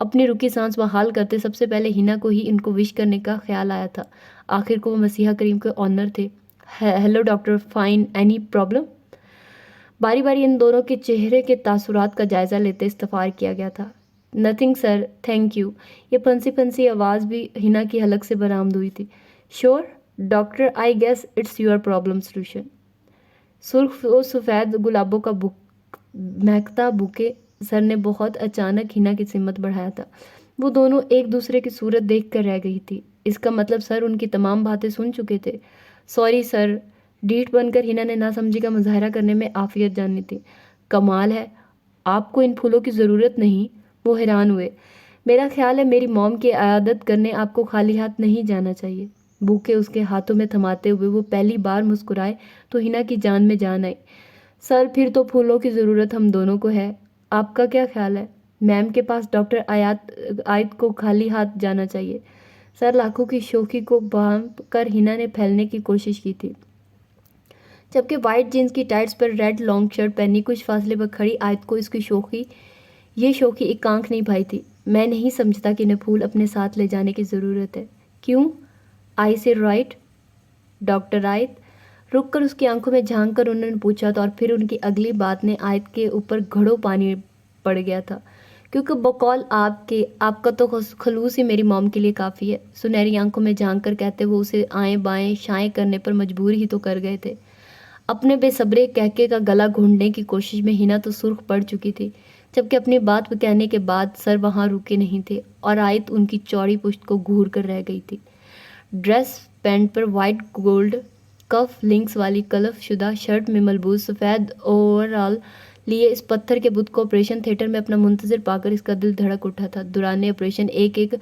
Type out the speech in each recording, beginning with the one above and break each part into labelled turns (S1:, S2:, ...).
S1: اپنی رکی سانس بحال کرتے سب سے پہلے ہنا کو ہی ان کو وش کرنے کا خیال آیا تھا۔ آخر کو وہ مسیحا کریم کے آنر تھے۔ Hello doctor, fine, any problem? باری باری ان دونوں کے چہرے کے تاثرات کا جائزہ لیتے استفار کیا گیا تھا۔ Nothing sir, thank you. یہ پھنسی پھنسی آواز بھی ہنا کی حلق سے برآمد ہوئی تھی۔ Sure doctor, I guess it's your problem solution. سرخ و سفید گلابوں کا مہکتا بوکے سر نے بہت اچانک ہنا کی سمت بڑھایا تھا۔ وہ دونوں ایک دوسرے کی صورت دیکھ کر رہ گئی تھی۔ اس کا مطلب سر ان کی تمام باتیں سن چکے تھے۔ سوری سر، ڈیٹ بن کر ہنا نے ناسمجھی کا مظاہرہ کرنے میں عافیت جاننی تھی۔ کمال ہے، آپ کو ان پھولوں کی ضرورت نہیں۔ وہ حیران ہوئے۔ میرا خیال ہے میری موم کی عیادت کرنے آپ کو خالی ہاتھ نہیں جانا چاہیے۔ بوکے اس کے ہاتھوں میں تھماتے ہوئے وہ پہلی بار مسکرائے تو ہنا کی جان میں جان آئی۔ سر، پھر تو پھولوں کی ضرورت ہم دونوں کو ہے۔ آپ کا کیا خیال ہے؟ میم کے پاس ڈاکٹر آیت کو خالی ہاتھ جانا چاہیے۔ سر، لاکھوں کی شوخی کو بھانپ کر ہنا نے پھیلنے کی کوشش کی تھی، جبکہ وائٹ جینس کی ٹائٹس پر ریڈ لانگ شرٹ پہنی کچھ فاصلے پر کھڑی آیت کو اس کی یہ شوخی ایک آنکھ نہیں بھائی تھی۔ میں نہیں سمجھتا کہ انہیں پھول اپنے ساتھ لے جانے کی ضرورت ہے۔ کیوں؟ آئی سے رائٹ ڈاکٹر آیت؟ رک کر اس کی آنکھوں میں جھانک کر انہوں نے پوچھا تھا، اور پھر ان کی اگلی بات نے آیت کے اوپر گھڑوں پانی پڑ گیا تھا۔ کیونکہ بقول آپ کا تو خلوص ہی میری موم کے لیے کافی ہے۔ سنہری آنکھوں میں جھانک کر کہتے وہ اسے آئیں بائیں شائیں کرنے پر مجبور ہی تو کر گئے تھے۔ اپنے بے صبرے کہکے کا گلا گھونٹنے کی کوشش میں ہنا تو سرخ پڑ چکی تھی، جبکہ اپنی بات کہنے کے بعد سر وہاں رکے نہیں تھے، اور آیت ان کی چوڑی پشت کو گھور کر رہ گئی تھی۔ ڈریس پینٹ پر وائٹ گولڈ کف لنکس والی کلف شدہ شرٹ میں ملبوس سفید اوور آل لیے اس پتھر کے بت کو آپریشن تھیٹر میں اپنا منتظر پا کر اس کا دل دھڑک اٹھا تھا۔ دوران آپریشن ایک ایک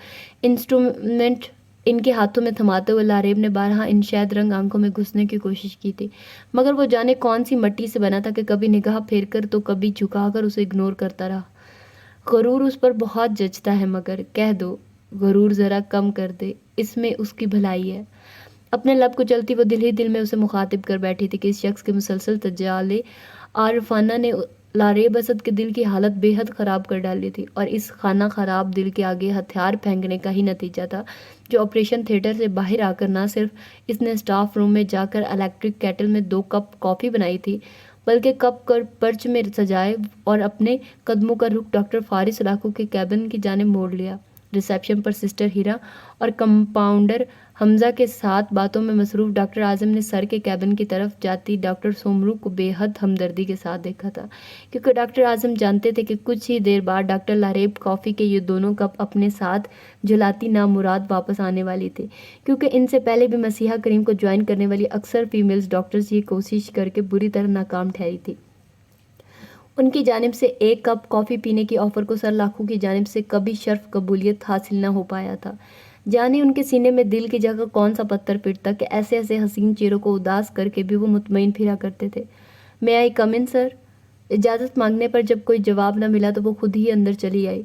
S1: انسٹرومنٹ ان کے ہاتھوں میں تھماتے ہوئے لاریب نے بارہا ان شہد رنگ آنکھوں میں گھسنے کی کوشش کی تھی، مگر وہ جانے کون سی مٹی سے بنا تھا کہ کبھی نگاہ پھیر کر تو کبھی جھکا کر اسے اگنور کرتا رہا۔ غرور اس پر بہت جچتا ہے، مگر کہہ دو غرور ذرا کم کر دے، اس میں اس کی بھلائی ہے۔ اپنے لب کو چلتی وہ دل ہی دل میں اسے مخاطب کر بیٹھی تھی کہ اس شخص کے مسلسل تجالے عارفانہ نے لاریب اسد کے دل کی حالت بے حد خراب کر ڈالی تھی، اور اس خانہ خراب دل کے آگے ہتھیار پھینکنے کا ہی نتیجہ تھا جو آپریشن تھیٹر سے باہر آ کر نہ صرف اس نے اسٹاف روم میں جا کر الیکٹرک کیٹل میں 2 کپ کافی بنائی تھی، بلکہ کپ کر پرچ میں سجائے اور اپنے قدموں کا رخ ڈاکٹر فارس لاکھو کے کیبن کی جانب موڑ لیا۔ ریسیپشن پر سسٹر ہیرا اور کمپاؤنڈر حمزہ کے ساتھ باتوں میں مصروف ڈاکٹر اعظم نے سر کے کیبن کی طرف جاتی ڈاکٹر سومرو کو بے حد ہمدردی کے ساتھ دیکھا تھا، کیونکہ ڈاکٹر اعظم جانتے تھے کہ کچھ ہی دیر بعد ڈاکٹر لاریب کافی کے یہ دونوں کپ اپنے ساتھ جلاتی نامراد واپس آنے والی تھی، کیونکہ ان سے پہلے بھی مسیحا کریم کو جوائن کرنے والی اکثر فیمیلز ڈاکٹرز یہ کوشش کر کے بری طرح ناکام ٹھہری تھی۔ ان کی جانب سے 1 کپ کافی پینے کی آفر کو سر لاکھو کی جانب سے کبھی شرف قبولیت حاصل نہ ہو پایا تھا۔ جانے ان کے سینے میں دل کی جگہ کون سا پتھر پڑتا کہ ایسے ایسے حسین چہروں کو اداس کر کے بھی وہ مطمئن پھرا کرتے تھے۔ میں آئی کم ان سر؟ اجازت مانگنے پر جب کوئی جواب نہ ملا تو وہ خود ہی اندر چلی آئی۔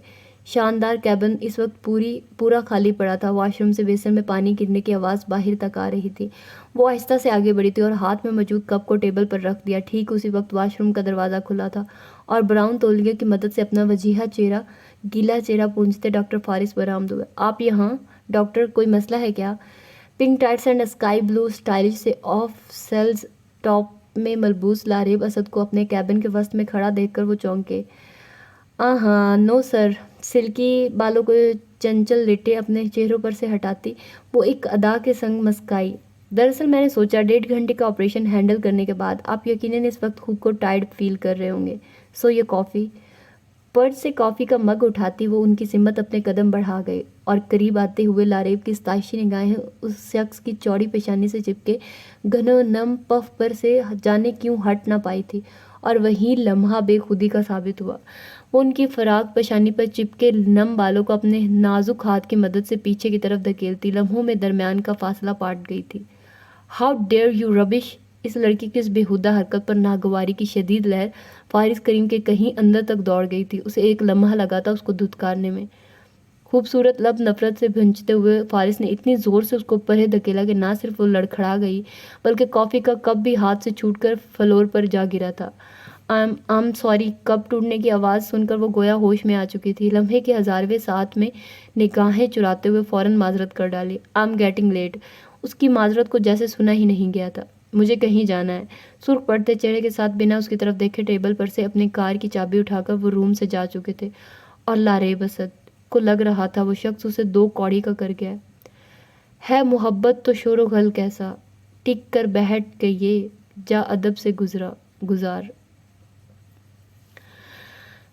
S1: شاندار کیبن اس وقت پورا خالی پڑا تھا۔ واش روم سے بیسن میں پانی گرنے کی آواز باہر تک آ رہی تھی۔ وہ آہستہ سے آگے بڑھی تھی اور ہاتھ میں موجود کپ کو ٹیبل پر رکھ دیا۔ ٹھیک اسی وقت واش روم کا دروازہ کھلا تھا اور براؤن تولیے کی مدد سے اپنا وجیہہ چہرہ گیلا چہرہ پونچھتے ڈاکٹر فارس برآمد ہوئے۔ آپ یہاں؟ ڈاکٹر، کوئی مسئلہ ہے کیا؟ Pink tights and sky blue stylish سے آف سیلز ٹاپ میں ملبوس لاریب اسد کو اپنے کیبن کے وسط میں کھڑا دیکھ کر وہ چونکے۔ ہاں، نو سر۔ سلکی بالوں کو چنچل لٹے اپنے چہروں پر سے ہٹاتی وہ ایک ادا کے سنگ مسکائی۔ دراصل میں نے سوچا 1.5 گھنٹے کا آپریشن ہینڈل کرنے کے بعد آپ یقیناً اس وقت خود کو ٹائرڈ فیل کر رہے ہوں گے، سو یہ کافی۔ پرچ سے کافی کا مگ اٹھاتی وہ ان کی سمت اپنے قدم بڑھا گئے، اور قریب آتے ہوئے لاریب کی ستائشی نگاہیں اس شخص کی چوڑی پیشانی سے چپکے گھنو نم پف پر سے جانے کیوں ہٹ نہ پائی تھی، اور وہی لمحہ بے خودی کا ثابت ہوا۔ وہ ان کی فراق پیشانی پر چپکے نم بالوں کو اپنے نازک ہاتھ کی مدد سے پیچھے کی طرف دھکیلتی لمحوں میں درمیان کا فاصلہ پاٹ گئی تھی۔ ہاؤ ڈیئر یو ربش! اس لڑکی کی اس بےہودہ حرکت پر ناگواری کی شدید لہر فارس کریم کے کہیں اندر تک دوڑ گئی تھی۔ اسے ایک لمحہ لگا تھا اس کو دھتکارنے میں۔ خوبصورت لب نفرت سے بھنجتے ہوئے فارس نے اتنی زور سے اس کو پرے دھکیلا کہ نہ صرف وہ لڑکھڑا گئی بلکہ کافی کا کپ بھی ہاتھ سے چھوٹ کر فلور پر جا گرا تھا۔ I'm sorry کب ٹوٹنے کی آواز سن کر وہ گویا ہوش میں آ چکی تھی. لمحے کے ہزارویں ساتھ میں نگاہیں چراتے ہوئے فوراً معذرت کر ڈالی. I'm getting late. اس کی معذرت کو جیسے سنا ہی نہیں گیا تھا. مجھے کہیں جانا ہے. سرخ پڑتے چہرے کے ساتھ بنا اس کی طرف دیکھے ٹیبل پر سے اپنی کار کی چابی اٹھا کر وہ روم سے جا چکے تھے اور لاریب اسد کو لگ رہا تھا وہ شخص اسے 2 کوڑی کا کر گیا ہے. محبت تو شور و غل کیسا ٹک کر بیٹھ گئی جا ادب سے گزار.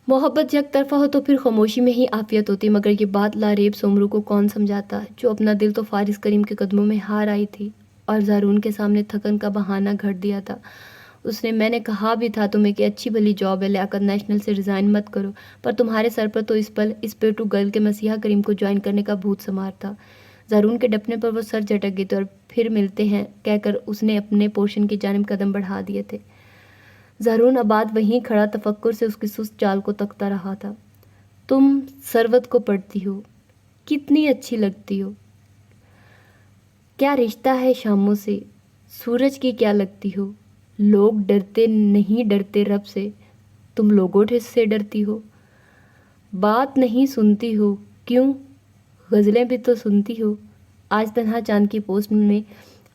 S1: محبت یک طرفہ ہو تو پھر خاموشی میں ہی عافیت ہوتی، مگر یہ بات لاریب سومرو کو کون سمجھاتا جو اپنا دل تو فارس کریم کے قدموں میں ہار آئی تھی اور زارون کے سامنے تھکن کا بہانہ گھڑ دیا تھا. اس نے میں نے کہا بھی تھا تمہیں کہ اچھی بھلی جاب ہے، لیاقت نیشنل سے ریزائن مت کرو، پر تمہارے سر پر تو اس پل اس پیٹو گرل کے مسیحا کریم کو جوائن کرنے کا بھوت سمار تھا. زارون کے ڈپنے پر وہ سر جھٹک گئی تھی اور پھر ملتے ہیں کہہ کر اس نے اپنے پورشن کی جانب قدم بڑھا دیے تھے. زارون آباد وہیں کھڑا تفکر سے اس کی سست چال کو تکتا رہا تھا. تم ثروت کو پڑھتی ہو، کتنی اچھی لگتی ہو. کیا رشتہ ہے شاموں سے، سورج کی کیا لگتی ہو. لوگ ڈرتے نہیں ڈرتے رب سے، تم لوگوں سے ڈرتی ہو. بات نہیں سنتی ہو، کیوں غزلیں بھی تو سنتی ہو. آج تنہا چاند کی پوسٹ میں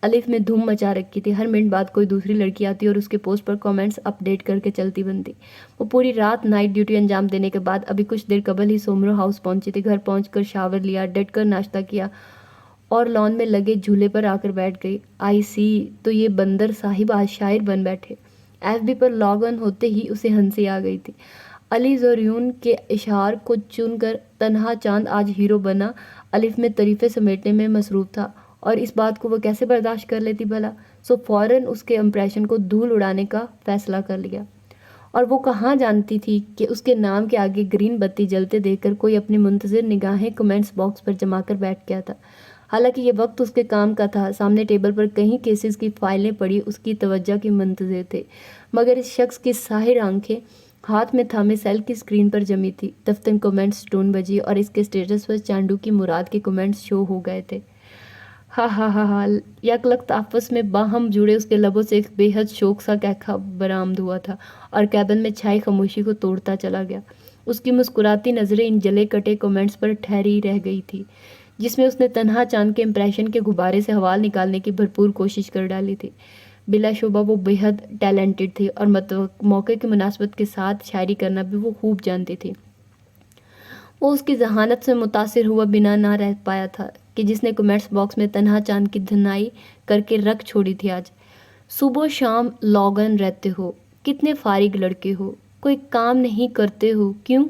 S1: الف میں دھوم مچا رکھی تھی. ہر منٹ بعد کوئی دوسری لڑکی آتی اور اس کے پوسٹ پر کامنٹس اپ ڈیٹ کر کے چلتی بنتی. وہ پوری رات نائٹ ڈیوٹی انجام دینے کے بعد ابھی کچھ دیر قبل ہی سومرو ہاؤس پہنچی تھی. گھر پہنچ کر شاور لیا، ڈٹ کر ناشتہ کیا اور لان میں لگے جھولے پر آ کر بیٹھ گئی. آئی سی تو یہ بندر صاحب آج شاعر بن بیٹھے. ایف بی پر لاگ آن ہوتے ہی اسے ہنسی آ گئی تھی. علی زریون کے اشعار کو چن کر تنہا چاند آج ہیرو بنا الف میں طریفے سمیٹنے میں مصروف تھا اور اس بات کو وہ کیسے برداشت کر لیتی بھلا. سو فوراً اس کے امپریشن کو دھول اڑانے کا فیصلہ کر لیا. اور وہ کہاں جانتی تھی کہ اس کے نام کے آگے گرین بتی جلتے دیکھ کر کوئی اپنی منتظر نگاہیں کمنٹس باکس پر جما کر بیٹھ گیا تھا. حالانکہ یہ وقت اس کے کام کا تھا. سامنے ٹیبل پر کئی کیسز کی فائلیں پڑی اس کی توجہ کی منتظر تھے، مگر اس شخص کی ساحر آنکھیں ہاتھ میں تھامے سیل کی اسکرین پر جمی تھی. دفتر کمنٹس ٹون بجی اور اس کے اسٹیٹس پر چانڈو کی مراد کے کمنٹس شو ہو گئے تھے. ہا ہا ہا ہا. یک لخت آپس میں باہم جڑے اس کے لبوں سے ایک بے حد شوق سا قہقہ برآمد ہوا تھا اور کیبن میں چھائی خاموشی کو توڑتا چلا گیا. اس کی مسکراتی نظریں ان جلے کٹے کمنٹس پر ٹھہری رہ گئی تھی جس میں اس نے تنہا چاند کے امپریشن کے غبارے سے حوال نکالنے کی بھرپور کوشش کر ڈالی تھی. بلا شبہ وہ بے حد ٹیلنٹڈ تھی اور موقع کی مناسبت کے ساتھ شاعری کرنا بھی وہ خوب جانتی تھی. وہ اس کی ذہانت سے متاثر ہوا بنا نہ رہ پایا تھا کہ جس نے کمنٹس باکس میں تنہا چاند کی دھنائی کر کے رکھ چھوڑی تھی. آج صبح و شام لاگن رہتے ہو، کتنے فارغ لڑکے ہو، کوئی کام نہیں کرتے ہو. کیوں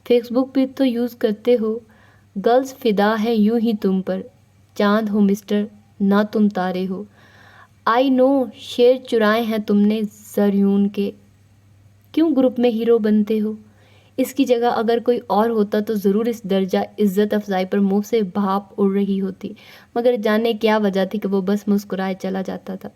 S1: فیس بک بھی تو یوز کرتے ہو. گرلز فدا ہے یوں ہی تم پر، چاند ہو مسٹر نہ تم تارے ہو. آئی نو شیر چرائے ہیں تم نے زریون کے، کیوں گروپ میں ہیرو بنتے ہو. اس کی جگہ اگر کوئی اور ہوتا تو ضرور اس درجہ عزت افزائی پر منہ سے بھاپ اڑ رہی ہوتی، مگر جانے کیا وجہ تھی کہ وہ بس مسکرائے چلا جاتا تھا.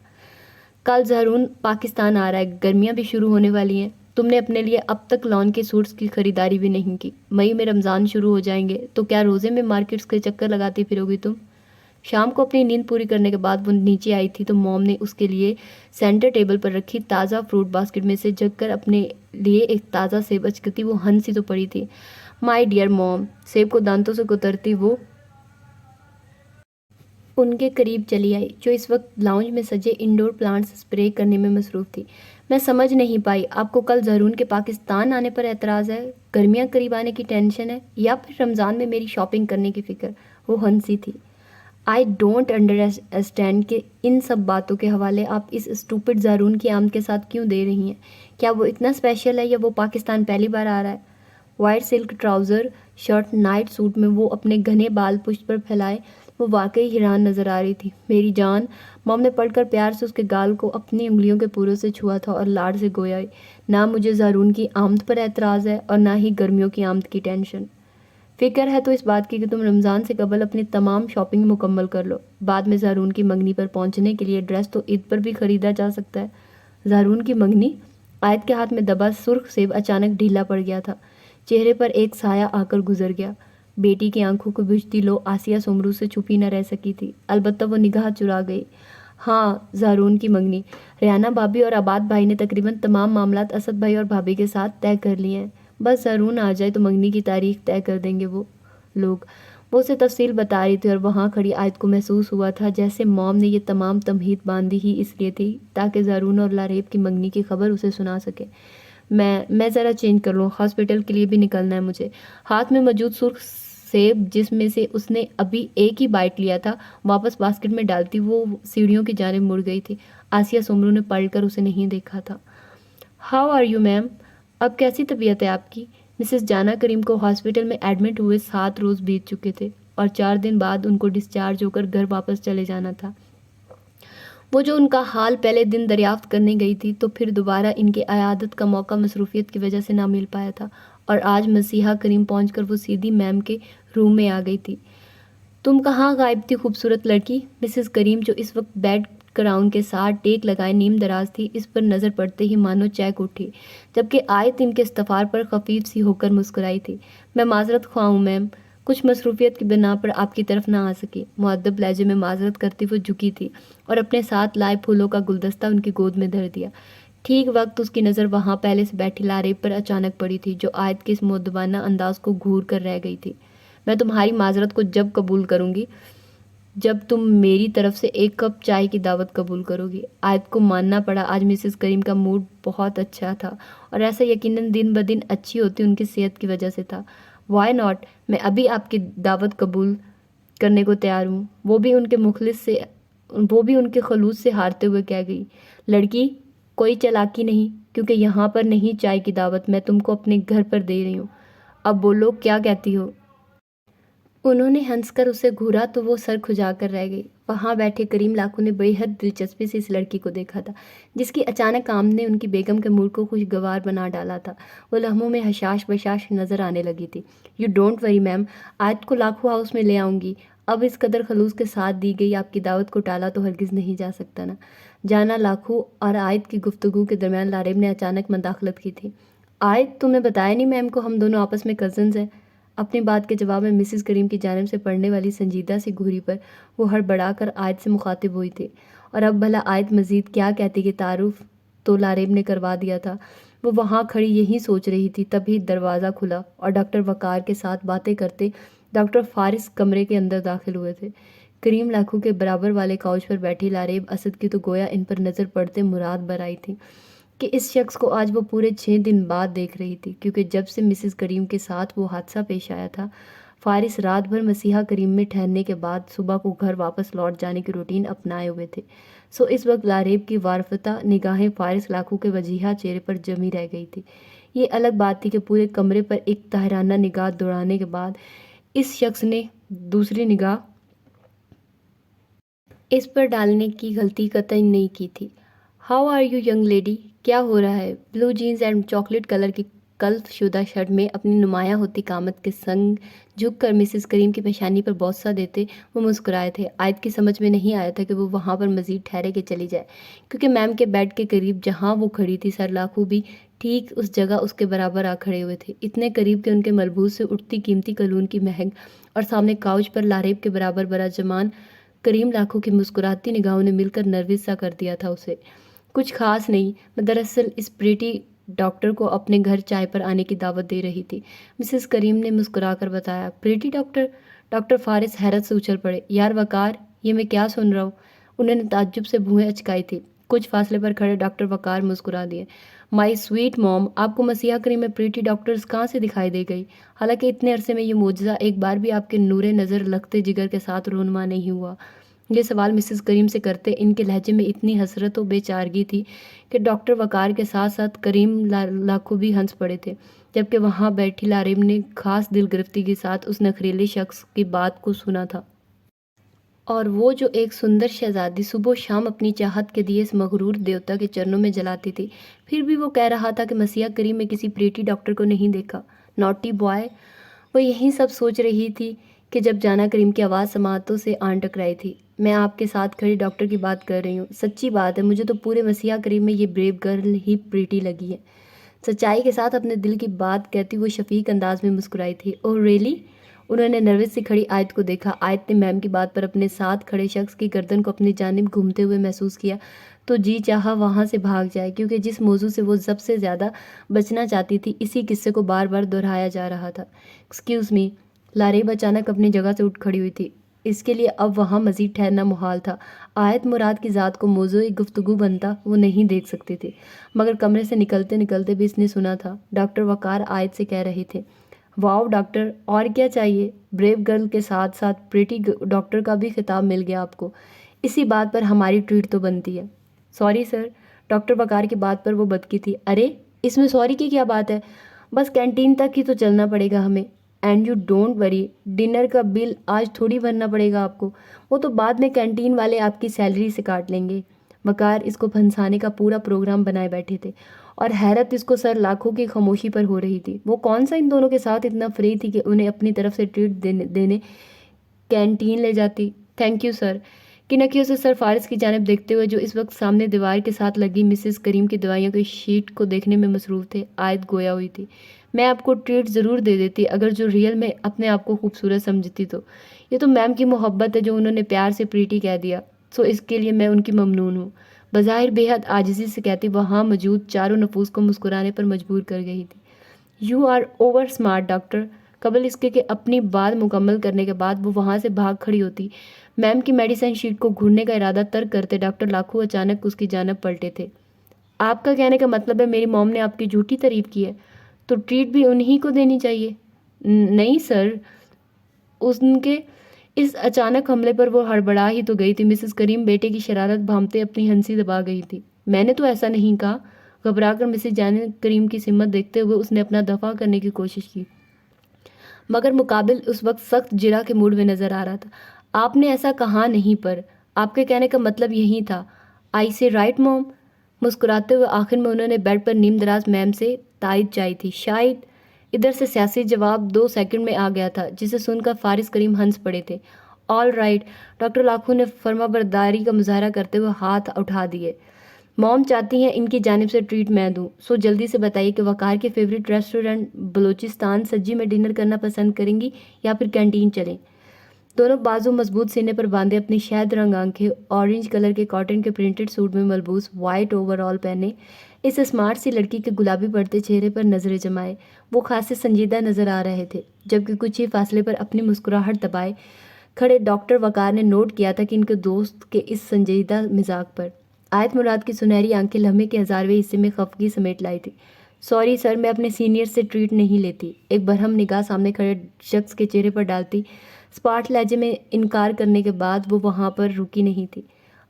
S1: کل زہرون پاکستان آ رہا ہے، گرمیاں بھی شروع ہونے والی ہیں. تم نے اپنے لیے اب تک لان کے سوٹس کی خریداری بھی نہیں کی. مئی میں رمضان شروع ہو جائیں گے تو کیا روزے میں مارکیٹس کے چکر لگاتی پھرو گی تم. شام کو اپنی نیند پوری کرنے کے بعد وہ نیچے آئی تھی تو موم نے اس کے لیے سینٹر ٹیبل پر رکھی تازہ فروٹ باسکٹ میں سے جگ کر اپنے لیے ایک تازہ سیب اچکتی. وہ ہنسی تو پڑی تھی. مائی ڈیئر موم. سیب کو دانتوں سے کترتی وہ ان کے قریب چلی آئی جو اس وقت لاؤنج میں سجے انڈور پلانٹس اسپرے کرنے میں مصروف تھی. میں سمجھ نہیں پائی آپ کو کل زہرون کے پاکستان آنے پر اعتراض ہے، گرمیاں قریب آنے کی ٹینشن ہے، یا پھر رمضان میں میری شاپنگ کرنے کی فکر. وہ ہنسی تھی. آئی ڈونٹ انڈرسٹینڈ کہ ان سب باتوں کے حوالے آپ اس اسٹوپڈ زارون کی آمد کے ساتھ کیوں دے رہی ہیں. کیا وہ اتنا اسپیشل ہے یا وہ پاکستان پہلی بار آ رہا ہے. White silk trouser shirt night suit میں وہ اپنے گھنے بال پشت پر پھیلائے وہ واقعی حیران نظر آ رہی تھی. میری جان. موم نے پڑھ کر پیار سے اس کے گال کو اپنی انگلیوں کے پوروں سے چھوا تھا اور لاڑ سے گویا نہ مجھے زارون کی آمد پر اعتراض ہے اور نہ ہی گرمیوں کی آمد کی ٹینشن. فکر ہے تو اس بات کی کہ تم رمضان سے قبل اپنی تمام شاپنگ مکمل کر لو. بعد میں زارون کی منگنی پر پہنچنے کے لیے ڈریس تو عید پر بھی خریدا جا سکتا ہے. زارون کی منگنی. آیت کے ہاتھ میں دبا سرخ سیب اچانک ڈھیلا پڑ گیا تھا. چہرے پر ایک سایہ آ کر گزر گیا. بیٹی کی آنکھوں کو بجھتی لو آسیہ سومرو سے چھپی نہ رہ سکی تھی. البتہ وہ نگاہ چرا گئی. ہاں، زارون کی منگنی۔ ریانہ بھابھی اور عباد بھائی نے تقریباً تمام معاملات اسد بھائی اور بھابھی کے ساتھ طے کر لیے ہیں، بس زارون آ جائے تو منگنی کی تاریخ طے کر دیں گے وہ لوگ۔ وہ اسے تفصیل بتا رہی تھی اور وہاں کھڑی آیت کو محسوس ہوا تھا جیسے موم نے یہ تمام تمہید باندھی ہی اس لیے تھی تاکہ زارون اور لاریب کی منگنی کی خبر اسے سنا سکے۔ میں ذرا چینج کر لوں، ہاسپٹل کے لیے بھی نکلنا ہے مجھے۔ ہاتھ میں موجود سرخ سیب جس میں سے اس نے ابھی ایک ہی بائٹ لیا تھا واپس باسکٹ میں ڈالتی وہ سیڑھیوں کی جانب مڑ گئی تھی۔ آسیہ سومرو نے پلٹ کر اسے نہیں دیکھا تھا۔ How are you ma'am? اب کیسی طبیعت ہے آپ کی؟ مسز جانا کریم کو ہاسپٹل میں ایڈمٹ ہوئے 7 روز بیت چکے تھے اور 4 دن بعد ان کو ڈسچارج ہو کر گھر واپس چلے جانا تھا۔ وہ جو ان کا حال پہلے دن دریافت کرنے گئی تھی تو پھر دوبارہ ان کے عیادت کا موقع مصروفیت کی وجہ سے نہ مل پایا تھا، اور آج مسیحا کریم پہنچ کر وہ سیدھی میم کے روم میں آ گئی تھی۔ تم کہاں غائب تھی خوبصورت لڑکی؟ مسز کریم جو اس وقت بیڈ کراؤن کے ساتھ ٹیک لگائے نیم دراز تھی، اس پر نظر پڑتے ہی مانو چہک اٹھی، جبکہ آیت ان کے استفار پر خفیف سی ہو کر مسکرائی تھی۔ میں معذرت خواہ ہوں میم، کچھ مصروفیت کی بنا پر آپ کی طرف نہ آ سکی۔ مؤدب لہجے میں معذرت کرتی وہ جھکی تھی اور اپنے ساتھ لائے پھولوں کا گلدستہ ان کی گود میں دھر دیا۔ ٹھیک وقت اس کی نظر وہاں پہلے سے بیٹھی لاریب پر اچانک پڑی تھی جو آیت کے اس مؤدبانہ انداز کو گھور کر رہ گئی تھی۔ میں تمہاری معذرت کو جب قبول کروں گی جب تم میری طرف سے 1 کپ چائے کی دعوت قبول کرو گی۔ آیت کو ماننا پڑا آج مسز کریم کا موڈ بہت اچھا تھا، اور ایسا یقیناً دن بدن اچھی ہوتی ان کی صحت کی وجہ سے تھا۔ وائی ناٹ، میں ابھی آپ کی دعوت قبول کرنے کو تیار ہوں، وہ بھی ان کے خلوص سے ہارتے ہوئے کہہ گئی۔ لڑکی، کوئی چالاکی نہیں، کیونکہ یہاں پر نہیں چائے کی دعوت، میں تم کو اپنے گھر پر دے رہی ہوں۔ اب بولو کیا کہتی ہو؟ انہوں نے ہنس کر اسے گھورا تو وہ سر کھجا کر رہ گئی۔ وہاں بیٹھے کریم لاکھو نے بے حد دلچسپی سے اس لڑکی کو دیکھا تھا جس کی اچانک آمد نے ان کی بیگم کے موڈ کو خوشگوار بنا ڈالا تھا۔ وہ لمحوں میں حشاش بشاش نظر آنے لگی تھی۔ یو ڈونٹ وری میم، آیت کو لاکھو ہاؤس میں لے آؤں گی۔ اب اس قدر خلوص کے ساتھ دی گئی آپ کی دعوت کو ٹالا تو ہرگز نہیں جا سکتا نا۔ جانا لاکھو اور آیت کی گفتگو کے درمیان لاریب نے اچانک مداخلت کی تھی۔ آیت، تم نے بتایا نہیں میم کو ہم دونوں آپس میں کزنز ہیں۔ اپنی بات کے جواب میں مسز کریم کی جانب سے پڑنے والی سنجیدہ سی گھوری پر وہ ہڑبڑا کر آیت سے مخاطب ہوئی تھی، اور اب بھلا آیت مزید کیا کہتی کہ تعارف تو لاریب نے کروا دیا تھا۔ وہ وہاں کھڑی یہی سوچ رہی تھی، تبھی دروازہ کھلا اور ڈاکٹر وقار کے ساتھ باتیں کرتے ڈاکٹر فارس کمرے کے اندر داخل ہوئے تھے۔ کریم لاکھو کے برابر والے کاؤچ پر بیٹھی لاریب اسد کی تو گویا ان پر نظر پڑتے مراد بر آئی تھی کہ اس شخص کو آج وہ پورے 6 دن بعد دیکھ رہی تھی، کیونکہ جب سے مسز کریم کے ساتھ وہ حادثہ پیش آیا تھا، فارس رات بھر مسیحا کریم میں ٹھہرنے کے بعد صبح کو گھر واپس لوٹ جانے کی روٹین اپنائے ہوئے تھے۔ سو اس وقت لاریب کی وارفتہ نگاہیں فارس لاکھو کے وجیحہ چہرے پر جمی رہ گئی تھی۔ یہ الگ بات تھی کہ پورے کمرے پر ایک طاہرانہ نگاہ دوڑانے کے بعد اس شخص نے دوسری نگاہ اس پر ڈالنے کی غلطی قطعی نہیں کی تھی۔ How are you young lady? کیا ہو رہا ہے؟ Blue jeans and chocolate colour کی کلف شدہ شرٹ میں اپنی نمایاں ہوتی قامت کے سنگ جھک کر مسز کریم کی پیشانی پر بوسہ دیتے وہ مسکرائے تھے۔ آیت کی سمجھ میں نہیں آیا تھا کہ وہ وہاں پر مزید ٹھہرے کہ چلی جائے، کیونکہ میم کے بیڈ کے قریب جہاں وہ کھڑی تھی سر لاکھو بھی ٹھیک اس جگہ اس کے برابر آ کھڑے ہوئے تھے، اتنے قریب کہ ان کے ملبوس سے اٹھتی قیمتی کلون کی مہک، اور سامنے کاؤچ پر لاریب کے برابر براجمان کریم لاکھو کی مسکراتی نگاہوں نے مل کر نروس سا کر دیا تھا اسے۔ کچھ خاص نہیں، میں دراصل اس پریٹی ڈاکٹر کو اپنے گھر چائے پر آنے کی دعوت دے رہی تھی، مسز کریم نے مسکرا کر بتایا۔ Pretty doctor? ڈاکٹر فارس حیرت سے اچھل پڑے۔ یار وقار، یہ میں کیا سن رہا ہوں؟ انہوں نے تعجب سے بھویں اچکائی تھی۔ کچھ فاصلے پر کھڑے ڈاکٹر وقار مسکرا دیے۔ مائی سویٹ موم، آپ کو مسیحا کریم میں پریٹی ڈاکٹرز کہاں سے دکھائی دے گئی؟ حالانکہ اتنے عرصے میں یہ معجزہ ایک بار بھی آپ کے نور نظر لگتے جگر کے ساتھ رونما نہیں ہوا۔ یہ سوال مسز کریم سے کرتے ان کے لہجے میں اتنی حسرت و بے چارگی تھی کہ ڈاکٹر وقار کے ساتھ ساتھ کریم لاکھو بھی ہنس پڑے تھے، جبکہ وہاں بیٹھی لاریب نے خاص دل گرفتی کے ساتھ اس نخریلے شخص کی بات کو سنا تھا، اور وہ جو ایک سندر شہزادی صبح و شام اپنی چاہت کے دیے اس مغرور دیوتا کے چرنوں میں جلاتی تھی، پھر بھی وہ کہہ رہا تھا کہ مسیحا کریم میں کسی پریٹی ڈاکٹر کو نہیں دیکھا۔ Naughty boy! وہ یہی سب سوچ رہی تھی کہ جب جانا کریم کی آواز سماعتوں سے آن ٹکرائی تھی۔ میں آپ کے ساتھ کھڑی ڈاکٹر کی بات کر رہی ہوں۔ سچی بات ہے، مجھے تو پورے مسیحا کریم میں یہ بریو گرل ہی پریٹی لگی ہے۔ سچائی کے ساتھ اپنے دل کی بات کہتی وہ شفیق انداز میں مسکرائی تھی۔ اوہ ریئلی؟ انہوں نے نروس سے کھڑی آیت کو دیکھا۔ آیت نے میم کی بات پر اپنے ساتھ کھڑے شخص کی گردن کو اپنی جانب گھومتے ہوئے محسوس کیا تو جی چاہا وہاں سے بھاگ جائے، کیونکہ جس موضوع سے وہ سب سے زیادہ بچنا چاہتی تھی اسی قصے کو بار بار دہرایا جا رہا تھا۔ ایکسکیوز می، لاریب اچانک اپنی جگہ سے اٹھ کھڑی ہوئی تھی۔ اس کے لیے اب وہاں مزید ٹھہرنا محال تھا۔ آیت مراد کی ذات کو موضوع گفتگو بنتا وہ نہیں دیکھ سکتی تھی، مگر کمرے سے نکلتے نکلتے بھی اس نے سنا تھا ڈاکٹر وقار آیت سے کہہ رہے تھے، واؤ ڈاکٹر، اور کیا چاہیے؟ بریو گرل کے ساتھ ساتھ پریٹی ڈاکٹر کا بھی خطاب مل گیا آپ کو، اسی بات پر ہماری ٹریٹ تو بنتی ہے۔ سوری سر، ڈاکٹر وقار کی بات پر وہ بدکی تھی۔ ارے اس میں سوری کی کیا بات ہے، بس کینٹین تک ہی تو چلنا پڑے گا ہمیں۔ And you don't worry, dinner کا بل آج تھوڑی بھرنا پڑے گا آپ کو، وہ تو بعد میں کینٹین والے آپ کی سیلری سے کاٹ لیں گے۔ وقار اس کو پھنسانے کا پورا پروگرام بنائے بیٹھے تھے اور حیرت اس کو سر لاکھوں کی خاموشی پر ہو رہی تھی۔ وہ کون سا ان دونوں کے ساتھ اتنا فری تھی کہ انہیں اپنی طرف سے ٹریٹ دینے کینٹین لے جاتی۔ تھینک یو سر، کنکیوں سے سر فارس کی جانب دیکھتے ہوئے جو اس وقت سامنے دیوار کے ساتھ لگی مسز کریم کی دوائیوں کی شیٹ کو دیکھنے میں مصروف تھے، آیت گویا ہوئی تھی۔ میں آپ کو ٹریٹ ضرور دے دیتی اگر جو ریئل میں اپنے آپ کو خوبصورت سمجھتی تو۔ یہ تو میم کی محبت ہے جو انہوں نے پیار سے پریٹی کہہ دیا، سو اس کے لیے میں ان کی ممنون ہوں۔ بظاہر بے حد عاجزی سے کہتی وہاں موجود چاروں نفوس کو مسکرانے پر مجبور کر گئی تھی۔ You are over smart doctor. قبل اس کے کہ اپنی بات مکمل کرنے کے بعد وہ وہاں سے بھاگ کھڑی ہوتی، میم کی میڈیسن شیٹ کو گھورنے کا ارادہ ترک کرتے ڈاکٹر لاکھو اچانک اس کی جانب پلٹے تھے۔ آپ کا کہنے کا مطلب ہے میری موم نے آپ کی جھوٹی تعریف کی ہے، تو ٹریٹ بھی انہی کو دینی چاہیے؟ نہیں سر، ان کے اس اچانک حملے پر وہ ہڑبڑا ہی تو گئی تھی۔ مسز کریم بیٹے کی شرارت بھانپتے اپنی ہنسی دبا گئی تھی۔ میں نے تو ایسا نہیں کہا۔ گھبرا کر مسز جان کریم کی سمت دیکھتے ہوئے اس نے اپنا دفاع کرنے کی کوشش کی، مگر مقابل اس وقت سخت جرح کے موڈ میں نظر آ رہا تھا۔ آپ نے ایسا کہا نہیں، پر آپ کے کہنے کا مطلب یہی تھا۔ آئی سے رائٹ موم؟ مسکراتے ہوئے آخر میں انہوں نے بیڈ پر نیم دراز میم سے تائید چاہی تھی۔ شاید۔ ادھر سے سیاسی جواب 2 سیکنڈ میں آ گیا تھا، جسے سن کر فارس کریم ہنس پڑے تھے۔ آل رائٹ، ڈاکٹر لاکھو نے فرما برداری کا مظاہرہ کرتے ہوئے ہاتھ اٹھا دیے۔ موم چاہتی ہیں ان کی جانب سے ٹریٹ میں دوں، سو جلدی سے بتائیے کہ وقار کے فیوریٹ ریسٹورنٹ بلوچستان سجی میں ڈنر کرنا پسند کریں گی یا پھر کینٹین چلیں؟ دونوں بازو مضبوط سینے پر باندھے، اپنی شہد رنگ آنکھیں اورنج کلر کے کاٹن کے پرنٹڈ سوٹ میں ملبوس، وائٹ اوور آل پہنے اس اسمارٹ سی لڑکی کے گلابی پڑتے چہرے پر نظریں جمائے وہ خاصے سنجیدہ نظر آ رہے تھے، جبکہ کچھ ہی فاصلے پر اپنی مسکراہٹ دبائے کھڑے ڈاکٹر وقار نے نوٹ کیا تھا کہ ان کے دوست کے اس سنجیدہ مزاج پر آیت مراد کی سنہری آنکھیں لمحے کے 1000ویں حصے میں خفگی سمیٹ لائی تھی۔ سوری سر، میں اپنے سینئر سے ٹریٹ نہیں لیتی، ایک برہم نگاہ سامنے کھڑے شخص کے چہرے پر ڈالتی اسپاٹ لہجے میں انکار کرنے کے بعد وہ وہاں پر رکی نہیں تھی۔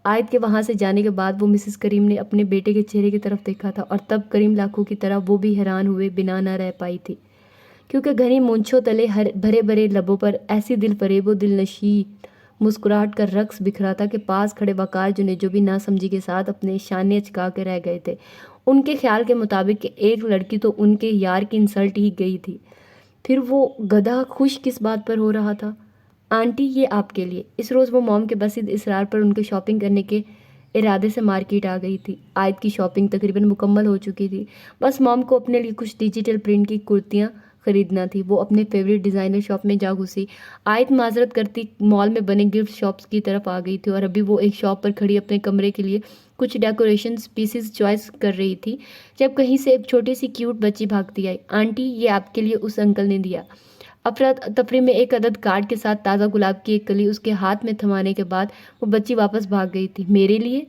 S1: آیت کے وہاں سے جانے کے بعد وہ مسز کریم نے اپنے بیٹے کے چہرے کی طرف دیکھا تھا، اور تب کریم لاکھو کی طرح وہ بھی حیران ہوئے بنا نہ رہ پائی تھی، کیونکہ گھنی مونچھوں تلے بھرے بھرے لبوں پر ایسی دل فریب و دل نشین مسکراہٹ کا رقص بکھرا تھا کہ پاس کھڑے وقار جو بھی نہ سمجھی کے ساتھ اپنے شانے اچکا کے رہ گئے تھے۔ ان کے خیال کے مطابق کہ ایک لڑکی تو ان کے یار کی انسلٹ ہی گئی تھی، پھر وہ گدھا خوش کس بات پر ہو رہا تھا؟ آنٹی، یہ آپ کے لیے۔ اس روز وہ موم کے بسیط اصرار پر ان کے شاپنگ کرنے کے ارادے سے مارکیٹ آ گئی تھی۔ آیت کی شاپنگ تقریباً مکمل ہو چکی تھی، بس موم کو اپنے لیے کچھ ڈیجیٹل پرنٹ کی کرتیاں خریدنا تھی۔ وہ اپنے فیوریٹ ڈیزائنر شاپ میں جا گھسی۔ آیت معذرت کرتی مال میں بنے گفٹ شاپس کی طرف آ گئی تھی، اور ابھی وہ ایک شاپ پر کھڑی اپنے کمرے کے لیے کچھ ڈیکوریشن پیسز چوائس کر رہی تھی، جب کہیں سے ایک چھوٹی سی کیوٹ بچی بھاگتی آئی۔ آنٹی، یہ آپ کے لیے اس انکل نے دیا۔ افراتفری میں ایک عدد کارڈ کے ساتھ تازہ گلاب کی ایک کلی اس کے ہاتھ میں تھمانے کے بعد وہ بچی واپس بھاگ گئی تھی۔ میرے لیے؟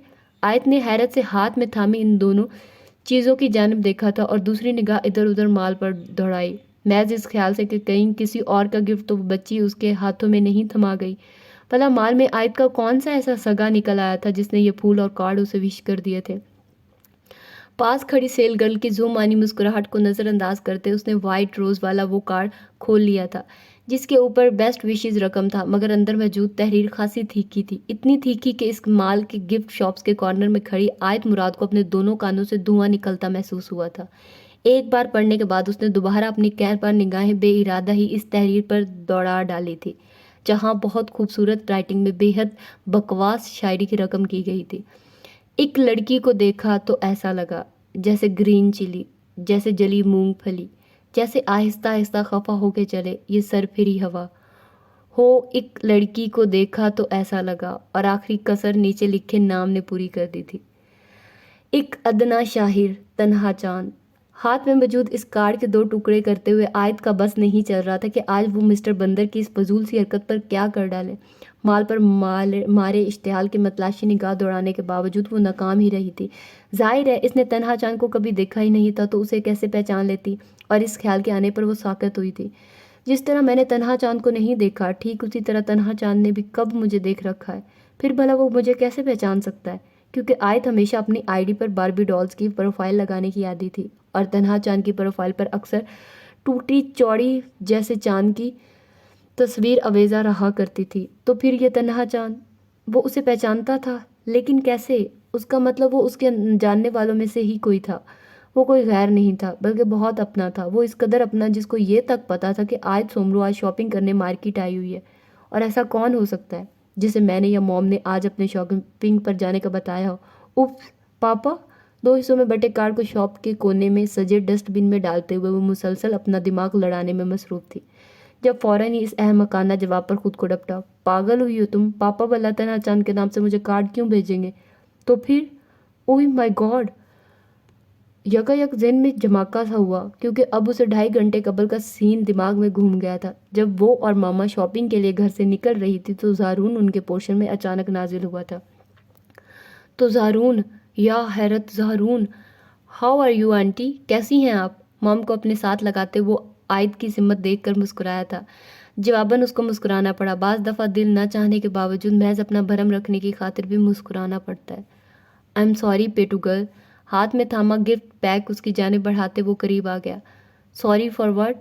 S1: آیت نے حیرت سے ہاتھ میں تھامی ان دونوں چیزوں کی جانب دیکھا تھا اور دوسری نگاہ ادھر ادھر مال پر دوڑائی، محض اس خیال سے کہ کہیں کسی اور کا گفٹ تو وہ بچی اس کے ہاتھوں میں نہیں تھما گئی۔ بھلا مال میں آیت کا کون سا ایسا سگا نکل آیا تھا جس نے یہ پھول اور کارڈ اسے وش کر دیے تھے؟ پاس کھڑی سیل گرل کی زومانی مسکراہٹ کو نظر انداز کرتے اس نے وائٹ روز والا وہ کارڈ کھول لیا تھا، جس کے اوپر بیسٹ وشز رقم تھا، مگر اندر موجود تحریر خاصی تھیکی تھی، اتنی تھیکی کہ اس مال کے گفٹ شاپس کے کارنر میں کھڑی آیت مراد کو اپنے دونوں کانوں سے دھواں نکلتا محسوس ہوا تھا۔ ایک بار پڑھنے کے بعد اس نے دوبارہ اپنی قہر پر نگاہیں بے ارادہ ہی اس تحریر پر دوڑا ڈالی تھی، جہاں بہت خوبصورت رائٹنگ میں بے حد بکواس شاعری کی رقم کی گئی تھی۔ ایک لڑکی کو دیکھا تو ایسا لگا جیسے گرین چلی، جیسے جلی مونگ پھلی، جیسے آہستہ آہستہ خفا ہو کے چلے یہ سر پھری ہوا ہو ایک لڑکی کو دیکھا تو ایسا لگا، اور آخری کسر نیچے لکھے نام نے پوری کر دی تھی، ایک ادنا شاہر تنہا چاند۔ ہاتھ میں موجود اس کارڈ کے 2 ٹکڑے کرتے ہوئے عائد کا بس نہیں چل رہا تھا کہ آج وہ مسٹر بندر کی اس فضول سی حرکت پر کیا کر ڈالے۔ مال پر مارے اشتعال کی متلاشی نگاہ دوڑانے کے باوجود وہ ناکام ہی رہی تھی۔ ظاہر ہے اس نے تنہا چاند کو کبھی دیکھا ہی نہیں تھا تو اسے کیسے پہچان لیتی، اور اس خیال کے آنے پر وہ ساکت ہوئی تھی۔ جس طرح میں نے تنہا چاند کو نہیں دیکھا، ٹھیک اسی طرح تنہا چاند نے بھی کب مجھے دیکھ رکھا ہے، پھر بھلا وہ مجھے کیسے پہچان سکتا ہے؟ کیونکہ عائد ہمیشہ اپنی آئی ڈی پر باربی ڈالز کی پروفائل لگانے کی عادی تھی، اور تنہا چاند کی پروفائل پر اکثر ٹوٹی چوڑی جیسے چاند کی تصویر آویزاں رہا کرتی تھی۔ تو پھر یہ تنہا چاند، وہ اسے پہچانتا تھا، لیکن کیسے؟ اس کا مطلب وہ اس کے جاننے والوں میں سے ہی کوئی تھا۔ وہ کوئی غیر نہیں تھا بلکہ بہت اپنا تھا، وہ اس قدر اپنا جس کو یہ تک پتا تھا کہ عائد سومرو آج شاپنگ کرنے مارکیٹ آئی ہوئی ہے، اور ایسا کون ہو سکتا ہے جسے میں نے یا موم نے آج اپنے شاپنگ پر جانے کا بتایا ہو۔ اوپس پاپا! 2 حصوں میں بٹے کارڈ کو شاپ کے کونے میں سجے ڈسٹ بن میں ڈالتے ہوئے وہ مسلسل اپنا دماغ لڑانے میں مصروف تھی، جب فوراً ہی اس احمقانہ جواب پر خود کو ڈپٹا۔ پاگل ہوئی ہو تم؟ پاپا بھلا تنہا چاند کے نام سے مجھے کارڈ کیوں بھیجیں گے؟ تو پھر اوہ مائی گاڈ! یکایک ذہن میں جھماکا سا ہوا، کیونکہ اب اسے 2.5 گھنٹے قبل کا سین دماغ میں گھوم گیا تھا۔ جب وہ اور ماما شاپنگ کے لیے گھر سے نکل رہی تھی تو زارون ان کے پورشن میں اچانک نازل ہوا تھا۔ تو زارون! یا حیرت Zaroon! How are you aunty? کیسی ہیں آپ؟ مام کو اپنے ساتھ لگاتے وہ عائد کی سمت دیکھ کر مسکرایا تھا۔ جواباً اس کو مسکرانا پڑا۔ بعض دفعہ دل نہ چاہنے کے باوجود محض اپنا بھرم رکھنے کی خاطر بھی مسکرانا پڑتا ہے۔ آئی ایم سوری پیٹو گرل۔ ہاتھ میں تھاما گفٹ پیک اس کی جانب بڑھاتے وہ قریب آ گیا۔ Sorry for what?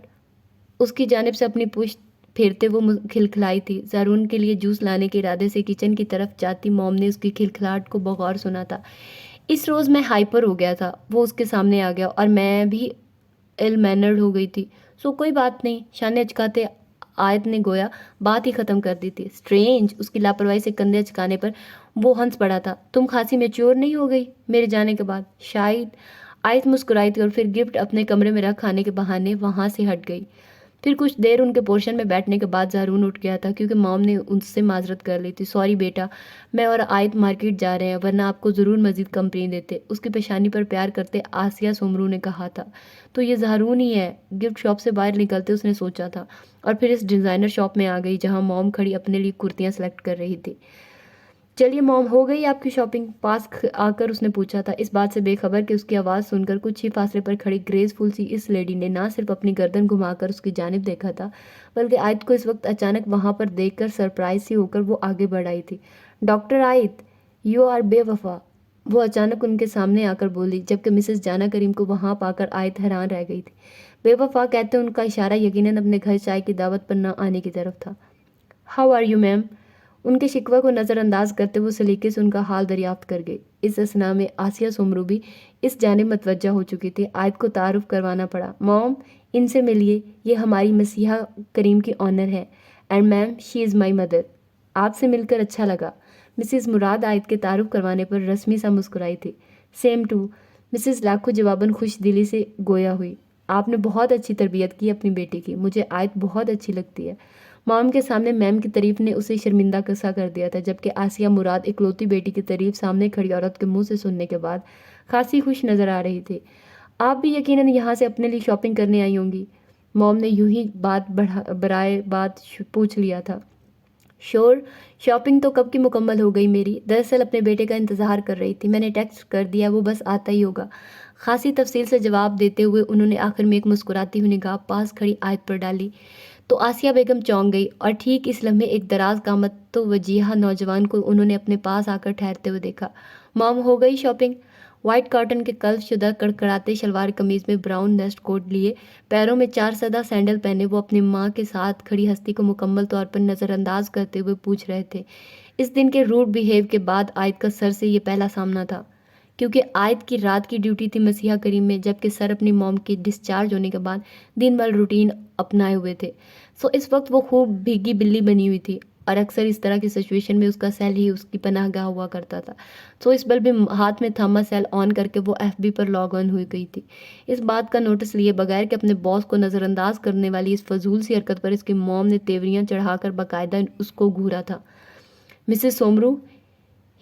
S1: اس کی جانب سے اپنی پشت پھیرتے وہ کھلکھلائی تھی۔ زارون کے لیے جوس لانے کے ارادے سے کچن کی طرف جاتی موم نے اس کی کھلکھلاہٹ کو بغور سنا تھا۔ اس روز میں ہائپر ہو گیا تھا، وہ اس کے سامنے آ گیا، اور میں بھی ایل مینرڈ ہو گئی تھی۔ سو کوئی بات نہیں، شانے اچکاتے عائد نے گویا بات ہی ختم کر دی تھی۔ اسٹرینج! اس کی لاپرواہی سے کندھے اچکانے پر وہ ہنس پڑا تھا۔ تم خاصی میچور نہیں ہو گئی میرے جانے کے بعد؟ شاید۔ عائد مسکرائی تھی اور پھر گفٹ اپنے کمرے میں رکھ آنے کے بہانے وہاں سے ہٹ گئی۔ پھر کچھ دیر ان کے پورشن میں بیٹھنے کے بعد زارون اٹھ گیا تھا، کیونکہ موم نے ان سے معذرت کر لی تھی۔ سوری بیٹا، میں اور عائد مارکیٹ جا رہے ہیں، ورنہ آپ کو ضرور مزید کمپنی دیتے، اس کی پیشانی پر پیار کرتے آسیہ سومرو نے کہا تھا۔ تو یہ زارون ہی ہے؟ گفٹ شاپ سے باہر نکلتے اس نے سوچا تھا، اور پھر اس ڈیزائنر شاپ میں آ گئی جہاں موم کھڑی اپنے لیے کرتیاں سلیکٹ کر رہی تھی۔ چلیے موم، ہو گئی آپ کی شاپنگ؟ پاس آ کر اس نے پوچھا تھا، اس بات سے بے خبر کہ اس کی آواز سن کر کچھ ہی فاصلے پر کھڑی گریس فل سی اس لیڈی نے نہ صرف اپنی گردن گھما کر اس کی جانب دیکھا تھا، بلکہ عائد کو اس وقت اچانک وہاں پر دیکھ کر سرپرائز سی ہو کر وہ آگے بڑھ آئی تھی۔ ڈاکٹر عائد، یو آر بے وفا! وہ اچانک ان کے سامنے آ کر بولی، جبکہ مسز جانا کریم کو وہاں پا کر عائد حیران رہ گئی تھی۔ بے وفا کہتے ان کا اشارہ یقیناً اپنے گھر چائے کی دعوت پر نہ آنے کی طرف تھا۔ How are you ma'am? ان کے شکوہ کو نظر انداز کرتے وہ سلیقے سے ان کا حال دریافت کر گئی۔ اس اثناء میں آسیہ سومرو بھی اس جانب متوجہ ہو چکی تھی۔ عائد کو تعارف کروانا پڑا۔ موم، ان سے ملیے، یہ ہماری مسیحا کریم کی آنر ہے، and ma'am she is my mother. آپ سے مل کر اچھا لگا۔ مسز مراد عائد کے تعارف کروانے پر رسمی سا مسکرائی تھی۔ سیم ٹو، مسز لاکھو جواباً خوش دلی سے گویا ہوئی۔ آپ نے بہت اچھی تربیت کی اپنی بیٹی کی، مجھے عائد بہت اچھی لگتی ہے۔ مام کے سامنے میم کی تعریف نے اسے شرمندہ کسا کر دیا تھا، جبکہ آسیہ مراد اکلوتی بیٹی کی تعریف سامنے کھڑی عورت کے منہ سے سننے کے بعد خاصی خوش نظر آ رہی تھی۔ آپ بھی یقیناً یہاں سے اپنے لیے شاپنگ کرنے آئی ہوں گی؟ موم نے یوں ہی بات برائے بات پوچھ لیا تھا۔ شور، شاپنگ تو کب کی مکمل ہو گئی میری، دراصل اپنے بیٹے کا انتظار کر رہی تھی، میں نے ٹیکسٹ کر دیا، وہ بس آتا ہی ہوگا۔ خاصی تفصیل سے جواب دیتے ہوئے انہوں نے آخر میں ایک مسکراتی ہوئی نگاہ پاس کھڑی عائد پر ڈالی تو آسیہ بیگم چونک گئی، اور ٹھیک اس لمحے ایک دراز قامت تو وجیہہ نوجوان کو انہوں نے اپنے پاس آ کر ٹھہرتے ہوئے دیکھا۔ مام، ہو گئی شاپنگ؟ وائٹ کاٹن کے کلف شدہ کڑکڑاتے شلوار قمیض میں براؤن نیسٹ کوٹ لیے، پیروں میں 4 سدہ سینڈل پہنے وہ اپنی ماں کے ساتھ کھڑی ہستی کو مکمل طور پر نظر انداز کرتے ہوئے پوچھ رہے تھے۔ اس دن کے روڈ بیہیو کے بعد عائد کا سر سے یہ پہلا سامنا تھا، کیونکہ عائد کی رات کی ڈیوٹی تھی مسیحا کریم میں، جبکہ سر اپنی موم کے ڈسچارج ہونے کے بعد دن بھر روٹین اپنائے ہوئے تھے۔ سو اس وقت وہ خوب بھیگی بلی بنی ہوئی تھی، اور اکثر اس طرح کی سچویشن میں اس کا سیل ہی اس کی پناہ گاہ ہوا کرتا تھا۔ سو اس بل بھی ہاتھ میں تھاما سیل آن کر کے وہ FB پر لاگ آن ہوئی گئی تھی۔ اس بات کا نوٹس لیے بغیر کہ اپنے باس کو نظر انداز کرنے والی اس فضول سی حرکت پر اس کی موم نے تیوریاں چڑھا کر باقاعدہ اس کو گھورا تھا۔ مسز سومرو،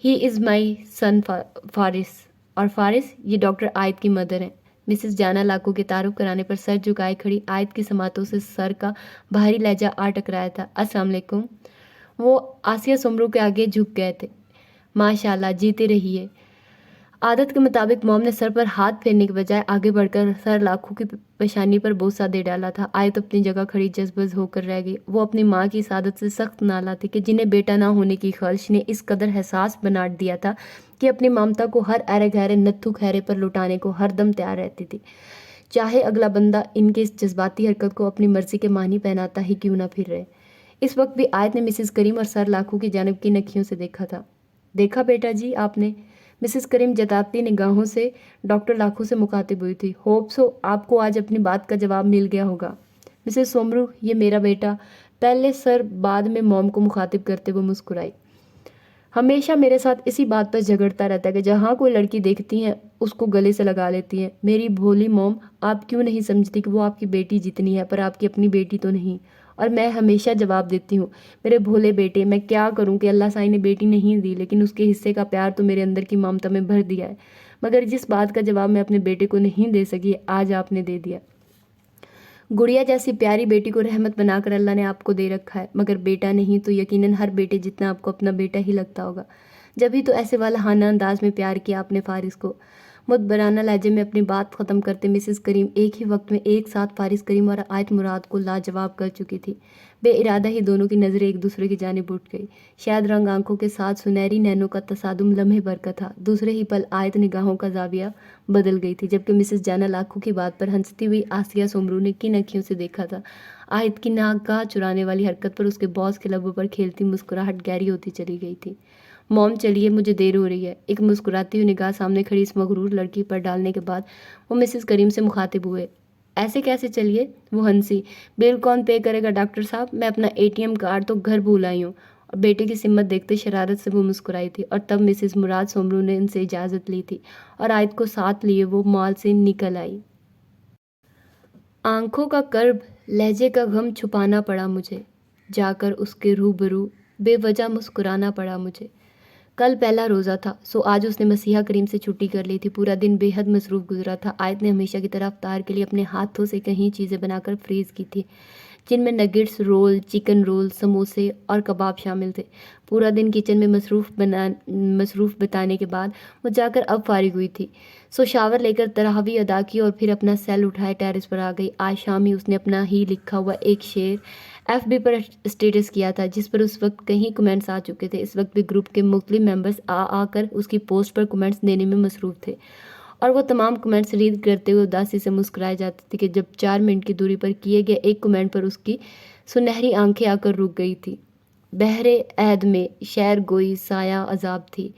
S1: ہی از مائی سن فارس، اور فارس یہ ڈاکٹر عائد کی مدر ہیں۔ مسز جانا لاکو کے تعارف کرانے پر سر جھکائے کھڑی عائد کی سماعتوں سے سر کا باہری لہجہ آ ٹکرایا تھا۔ السلام علیکم۔ وہ آسیہ سومرو کے آگے جھک گئے تھے۔ ماشاء اللہ، جیتے رہیے۔ عادت کے مطابق موم نے سر پر ہاتھ پھیرنے کے بجائے آگے بڑھ کر سر لاکھو کی پیشانی پر بوسہ دے ڈالا تھا۔ عائد اپنی جگہ کھڑی جذبز ہو کر رہ گئی۔ وہ اپنی ماں کی سعادت سے سخت نالاں تھی کہ جنہیں بیٹا نہ ہونے کی خواہش نے اس قدر حساس بنا دیا تھا کہ اپنی ممتا کو ہر ایرے گہرے نتھو خیرے پر لٹانے کو ہر دم تیار رہتی تھی، چاہے اگلا بندہ ان کے اس جذباتی حرکت کو اپنی مرضی کے معنی پہناتا ہی کیوں نہ پھر رہے۔ اس وقت بھی عائد نے مسز کریم اور سر لاکھو کی جانب کی نکھیوں سے دیکھا تھا۔ دیکھا بیٹا جی آپ نے؟ مسز کریم جتاتی نگاہوں سے ڈاکٹر لاکھو سے مخاطب ہوئی تھی۔ ہوپ سو آپ کو آج اپنی بات کا جواب مل گیا ہوگا۔ مسز سومرو، یہ میرا بیٹا، پہلے سر بعد میں موم کو مخاطب کرتے ہوئے مسکرائی، ہمیشہ میرے ساتھ اسی بات پر جھگڑتا رہتا ہے کہ جہاں کوئی لڑکی دیکھتی ہیں اس کو گلے سے لگا لیتی ہیں۔ میری بھولی موم، آپ کیوں نہیں سمجھتی کہ وہ آپ کی بیٹی جتنی ہے پر آپ کی اپنی بیٹی تو نہیں؟ اور میں ہمیشہ جواب دیتی ہوں، میرے بھولے بیٹے، میں کیا کروں کہ اللہ سائی نے بیٹی نہیں دی، لیکن اس کے حصے کا پیار تو میرے اندر کی ممتا میں بھر دیا ہے، مگر جس بات کا جواب میں اپنے بیٹے کو نہیں دے سکی آج آپ نے دے دیا۔ گڑیا جیسی پیاری بیٹی کو رحمت بنا کر اللہ نے آپ کو دے رکھا ہے، مگر بیٹا نہیں تو یقیناً ہر بیٹے جتنا آپ کو اپنا بیٹا ہی لگتا ہوگا۔ جبھی تو ایسے والہانہ انداز میں پیار کیا آپ نے فارس کو۔ مدبرانہ لہجے میں اپنی بات ختم کرتے مسز کریم ایک ہی وقت میں ایک ساتھ فارس کریم اور عائد مراد کو لاجواب کر چکی تھی۔ بے ارادہ ہی دونوں کی نظریں ایک دوسرے کی جانب اٹھ گئی۔ شاید رنگ آنکھوں کے ساتھ سنہری نینوں کا تصادم لمحے بھر کا تھا۔ دوسرے ہی پل عائد نگاہوں کا زاویہ بدل گئی تھی، جبکہ مسز جانا لاکھو کی بات پر ہنستی ہوئی آسیہ سومرو نے کن اکھیوں سے دیکھا تھا۔ عائد کی ناگہاں چرانے والی حرکت پر اس کے باس کے لبوں پر کھیلتی مسکراہٹ گہری ہوتی چلی گئی تھی۔ موم چلیے، مجھے دیر ہو رہی ہے۔ ایک مسکراتی ہوئی نگاہ سامنے کھڑی اس مغرور لڑکی پر ڈالنے کے بعد وہ مسز کریم سے مخاطب ہوئے۔ ایسے کیسے چلیے؟ وہ ہنسی۔ بل کون پے کرے گا ڈاکٹر صاحب؟ میں اپنا ATM کارڈ تو گھر بھول آئی ہوں۔ اور بیٹے کی سمت دیکھتے شرارت سے وہ مسکرائی تھی، اور تب مسز مراد سومرو نے ان سے اجازت لی تھی اور عائد کو ساتھ لیے وہ مال سے نکل آئی۔ آنکھوں کا کرب، لہجے کا غم چھپانا پڑا مجھے، جا کر اس کے روبرو بے وجہ مسکرانا پڑا مجھے۔ کل پہلا روزہ تھا، سو آج اس نے مسیحا کریم سے چھٹی کر لی تھی۔ پورا دن بے حد مصروف گزرا تھا۔ عائد نے ہمیشہ کی طرح افطار کے لیے اپنے ہاتھوں سے کہیں چیزیں بنا کر فریز کی تھی، جن میں نگٹس، رول، چکن رول، سموسے اور کباب شامل تھے۔ پورا دن کچن میں مصروف بتانے کے بعد وہ جا کر اب فارغ ہوئی تھی، سو شاور لے کر تراویح ادا کی اور پھر اپنا سیل اٹھائے ٹیرس پر آ گئی۔ آج شام ہی اس نے اپنا ہی لکھا ہوا ایک شعر FB پر اسٹیٹس کیا تھا، جس پر اس وقت کئی کمنٹس آ چکے تھے۔ اس وقت بھی گروپ کے مختلف ممبرز آ کر اس کی پوسٹ پر کمنٹس دینے میں مصروف تھے، اور وہ تمام کمنٹس ریڈ کرتے ہوئے اداسی سے مسکرائے جاتے تھے کہ جب 4 منٹ کی دوری پر کیے گئے ایک کمنٹ پر اس کی سنہری آنکھیں آ کر رک گئی تھی۔ بحر عہد میں شعر گوئی سایہ عذاب تھی،